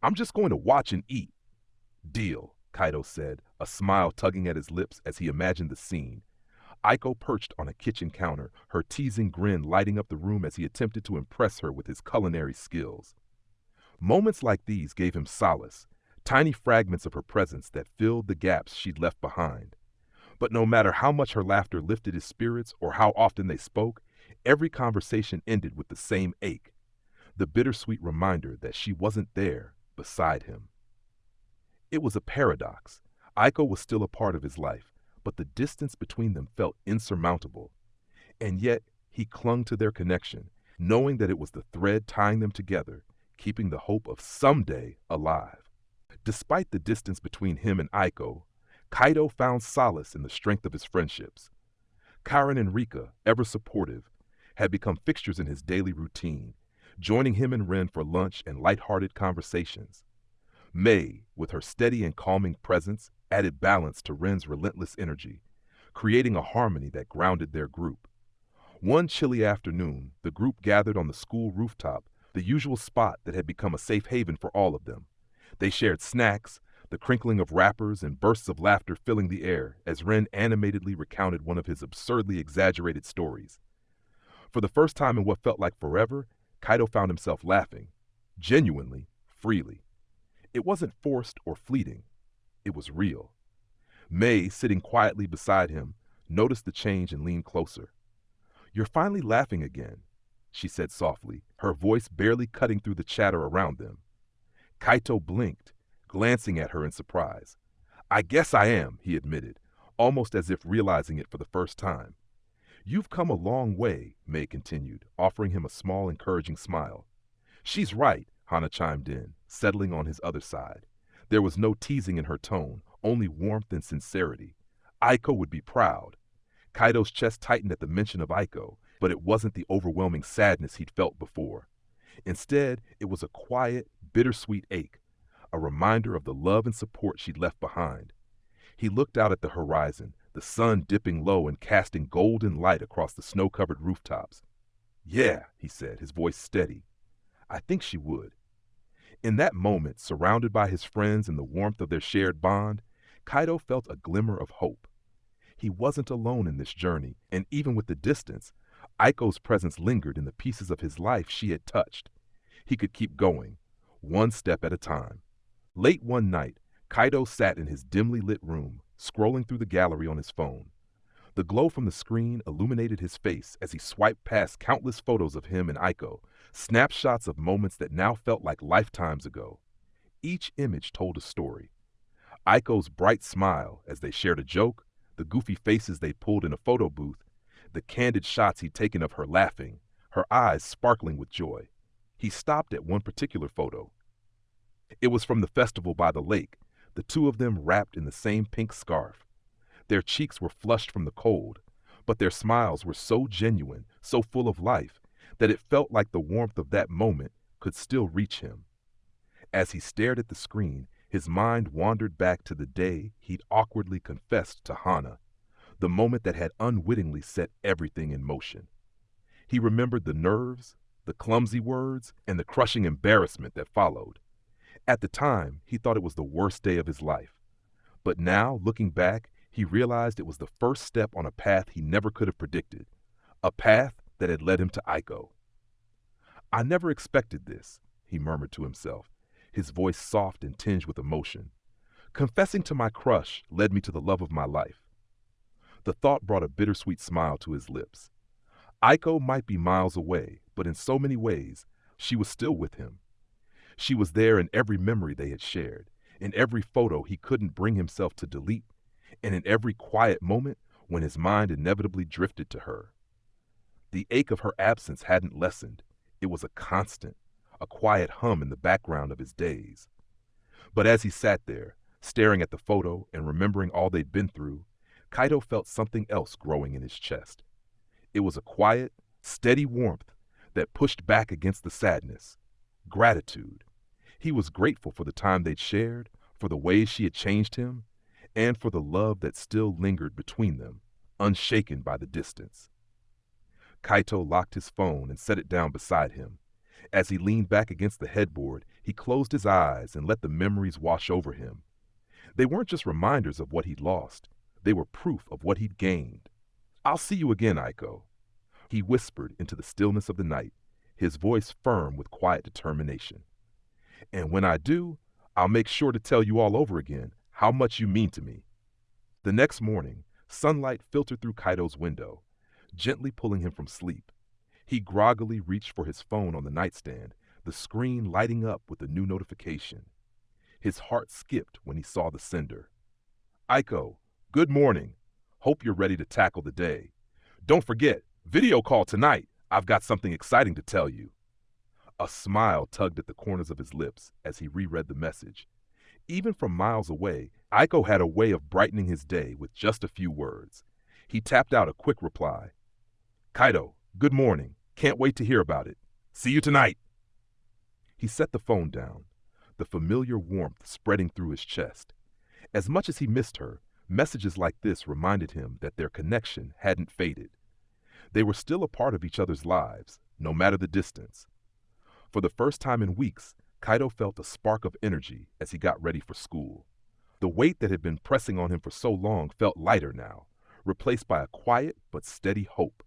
I'm just going to watch and eat." "Deal," Kaito said, a smile tugging at his lips as he imagined the scene. Aiko perched on a kitchen counter, her teasing grin lighting up the room as he attempted to impress her with his culinary skills. Moments like these gave him solace, tiny fragments of her presence that filled the gaps she'd left behind. But no matter how much her laughter lifted his spirits or how often they spoke, every conversation ended with the same ache, the bittersweet reminder that she wasn't there beside him. It was a paradox. Aiko was still a part of his life, but the distance between them felt insurmountable. And yet, he clung to their connection, knowing that it was the thread tying them together, keeping the hope of someday alive. Despite the distance between him and Aiko, Kaito found solace in the strength of his friendships. Karen and Rika, ever supportive, had become fixtures in his daily routine, joining him and Ren for lunch and lighthearted conversations. May, with her steady and calming presence, added balance to Ren's relentless energy, creating a harmony that grounded their group. One chilly afternoon, the group gathered on the school rooftop, the usual spot that had become a safe haven for all of them. They shared snacks, the crinkling of wrappers and bursts of laughter filling the air as Ren animatedly recounted one of his absurdly exaggerated stories. For the first time in what felt like forever, Kaito found himself laughing, genuinely, freely. It wasn't forced or fleeting. It was real. May, sitting quietly beside him, noticed the change and leaned closer. "You're finally laughing again," she said softly, her voice barely cutting through the chatter around them. Kaito blinked, glancing at her in surprise. "I guess I am," he admitted, almost as if realizing it for the first time. "You've come a long way," May continued, offering him a small, encouraging smile. "She's right," Hana chimed in, settling on his other side. There was no teasing in her tone, only warmth and sincerity. Aiko would be proud. Kaito's chest tightened at the mention of Aiko, but it wasn't the overwhelming sadness he'd felt before. Instead, it was a quiet, bittersweet ache, a reminder of the love and support she'd left behind. He looked out at the horizon, the sun dipping low and casting golden light across the snow-covered rooftops. "Yeah," he said, his voice steady. "I think she would." In that moment, surrounded by his friends and the warmth of their shared bond, Kaito felt a glimmer of hope. He wasn't alone in this journey, and even with the distance, Aiko's presence lingered in the pieces of his life she had touched. He could keep going, one step at a time. Late one night, Kaito sat in his dimly lit room, scrolling through the gallery on his phone. The glow from the screen illuminated his face as he swiped past countless photos of him and Aiko, snapshots of moments that now felt like lifetimes ago. Each image told a story. Aiko's bright smile as they shared a joke, the goofy faces they pulled in a photo booth, the candid shots he'd taken of her laughing, her eyes sparkling with joy. He stopped at one particular photo. It was from the festival by the lake, the two of them wrapped in the same pink scarf. Their cheeks were flushed from the cold, but their smiles were so genuine, so full of life, that it felt like the warmth of that moment could still reach him. As he stared at the screen, his mind wandered back to the day he'd awkwardly confessed to Hana, the moment that had unwittingly set everything in motion. He remembered the nerves, the clumsy words, and the crushing embarrassment that followed. At the time, he thought it was the worst day of his life. But now, looking back, he realized it was the first step on a path he never could have predicted, a path that had led him to Aiko. "I never expected this," he murmured to himself, his voice soft and tinged with emotion. "Confessing to my crush led me to the love of my life." The thought brought a bittersweet smile to his lips. Aiko might be miles away, but in so many ways, she was still with him. She was there in every memory they had shared, in every photo he couldn't bring himself to delete, and in every quiet moment when his mind inevitably drifted to her. The ache of her absence hadn't lessened. It was a constant, a quiet hum in the background of his days. But as he sat there, staring at the photo and remembering all they'd been through, Kaito felt something else growing in his chest. It was a quiet, steady warmth that pushed back against the sadness. Gratitude. He was grateful for the time they'd shared, for the ways she had changed him, and for the love that still lingered between them, unshaken by the distance. Kaito locked his phone and set it down beside him. As he leaned back against the headboard, he closed his eyes and let the memories wash over him. They weren't just reminders of what he'd lost. They were proof of what he'd gained. "I'll see you again, Aiko," he whispered into the stillness of the night, his voice firm with quiet determination. "And when I do, I'll make sure to tell you all over again how much you mean to me." The next morning, sunlight filtered through Kaito's window, gently pulling him from sleep. He groggily reached for his phone on the nightstand, the screen lighting up with a new notification. His heart skipped when he saw the sender. "Aiko, good morning. Hope you're ready to tackle the day. Don't forget, video call tonight. I've got something exciting to tell you." A smile tugged at the corners of his lips as he reread the message. Even from miles away, Aiko had a way of brightening his day with just a few words. He tapped out a quick reply. "Kaito, good morning. Can't wait to hear about it. See you tonight." He set the phone down, the familiar warmth spreading through his chest. As much as he missed her, messages like this reminded him that their connection hadn't faded. They were still a part of each other's lives, no matter the distance. For the first time in weeks, Kaito felt a spark of energy as he got ready for school. The weight that had been pressing on him for so long felt lighter now, replaced by a quiet but steady hope.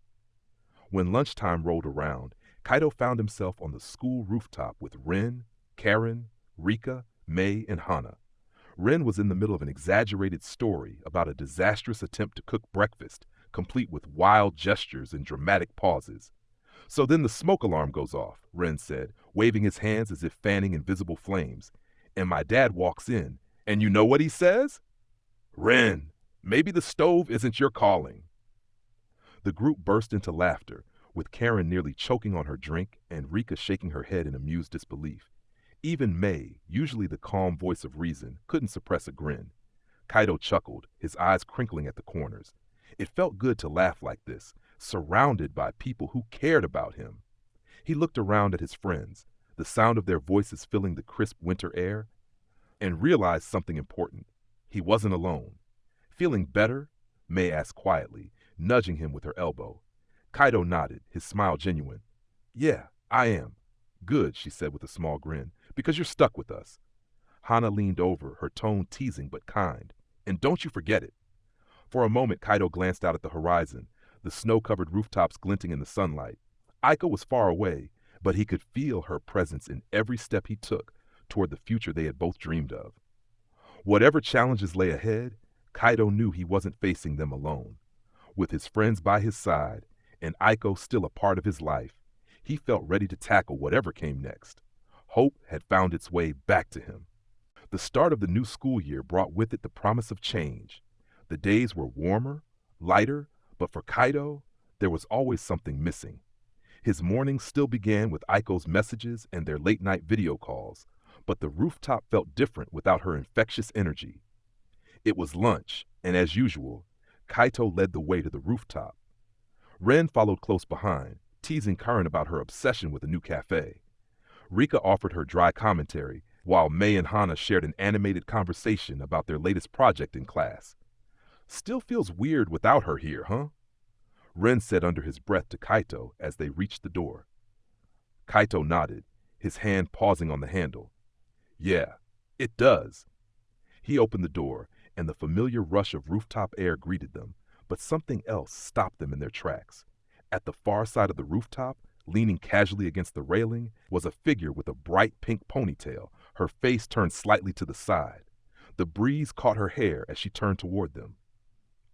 When lunchtime rolled around, Kaito found himself on the school rooftop with Ren, Karen, Rika, May, and Hana. Ren was in the middle of an exaggerated story about a disastrous attempt to cook breakfast, complete with wild gestures and dramatic pauses. "So then the smoke alarm goes off," Ren said, waving his hands as if fanning invisible flames. "And my dad walks in, and you know what he says? 'Ren, maybe the stove isn't your calling.'" The group burst into laughter, with Karen nearly choking on her drink and Rika shaking her head in amused disbelief. Even May, usually the calm voice of reason, couldn't suppress a grin. Kaito chuckled, his eyes crinkling at the corners. It felt good to laugh like this, surrounded by people who cared about him. He looked around at his friends, the sound of their voices filling the crisp winter air, and realized something important. He wasn't alone. "Feeling better?" May asked quietly, nudging him with her elbow. Kaito nodded, his smile genuine. "Yeah, I am." "Good," she said with a small grin, "because you're stuck with us." Hana leaned over, her tone teasing but kind. "And don't you forget it." For a moment, Kaito glanced out at the horizon, the snow-covered rooftops glinting in the sunlight. Aiko was far away, but he could feel her presence in every step he took toward the future they had both dreamed of. Whatever challenges lay ahead, Kaito knew he wasn't facing them alone. With his friends by his side, and Aiko still a part of his life, he felt ready to tackle whatever came next. Hope had found its way back to him. The start of the new school year brought with it the promise of change. The days were warmer, lighter, but for Kaito, there was always something missing. His mornings still began with Aiko's messages and their late-night video calls, but the rooftop felt different without her infectious energy. It was lunch, and as usual, Kaito led the way to the rooftop. Ren followed close behind, teasing Karin about her obsession with a new cafe. Rika offered her dry commentary, while May and Hana shared an animated conversation about their latest project in class. Still feels weird without her here, huh? Ren said under his breath to Kaito as they reached the door. Kaito nodded, his hand pausing on the handle. Yeah, it does. He opened the door, and the familiar rush of rooftop air greeted them, but something else stopped them in their tracks. At the far side of the rooftop, leaning casually against the railing, was a figure with a bright pink ponytail, her face turned slightly to the side. The breeze caught her hair as she turned toward them.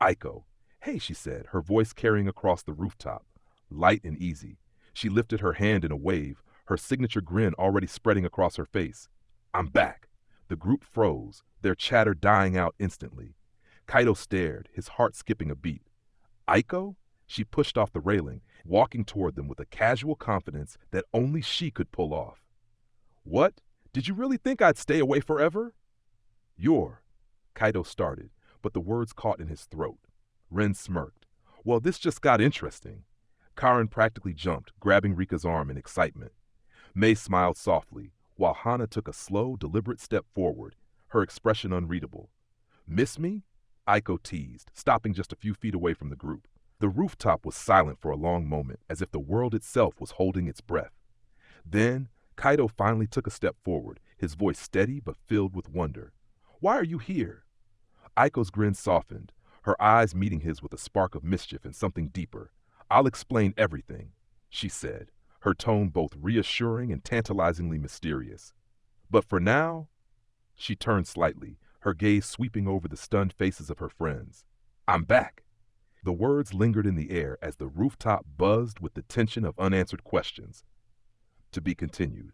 Aiko. Hey, she said, her voice carrying across the rooftop, light and easy. She lifted her hand in a wave, her signature grin already spreading across her face. I'm back. The group froze, their chatter dying out instantly. Kaito stared, his heart skipping a beat. Aiko? She pushed off the railing, walking toward them with a casual confidence that only she could pull off. What? Did you really think I'd stay away forever? Kaito started, but the words caught in his throat. Ren smirked. Well, this just got interesting. Karin practically jumped, grabbing Rika's arm in excitement. May smiled softly, while Hana took a slow, deliberate step forward, her expression unreadable. Miss me? Aiko teased, stopping just a few feet away from the group. The rooftop was silent for a long moment, as if the world itself was holding its breath. Then, Kaito finally took a step forward, his voice steady but filled with wonder. Why are you here? Aiko's grin softened, her eyes meeting his with a spark of mischief and something deeper. I'll explain everything, she said, her tone both reassuring and tantalizingly mysterious. But for now, she turned slightly, her gaze sweeping over the stunned faces of her friends. I'm back. The words lingered in the air as the rooftop buzzed with the tension of unanswered questions. To be continued.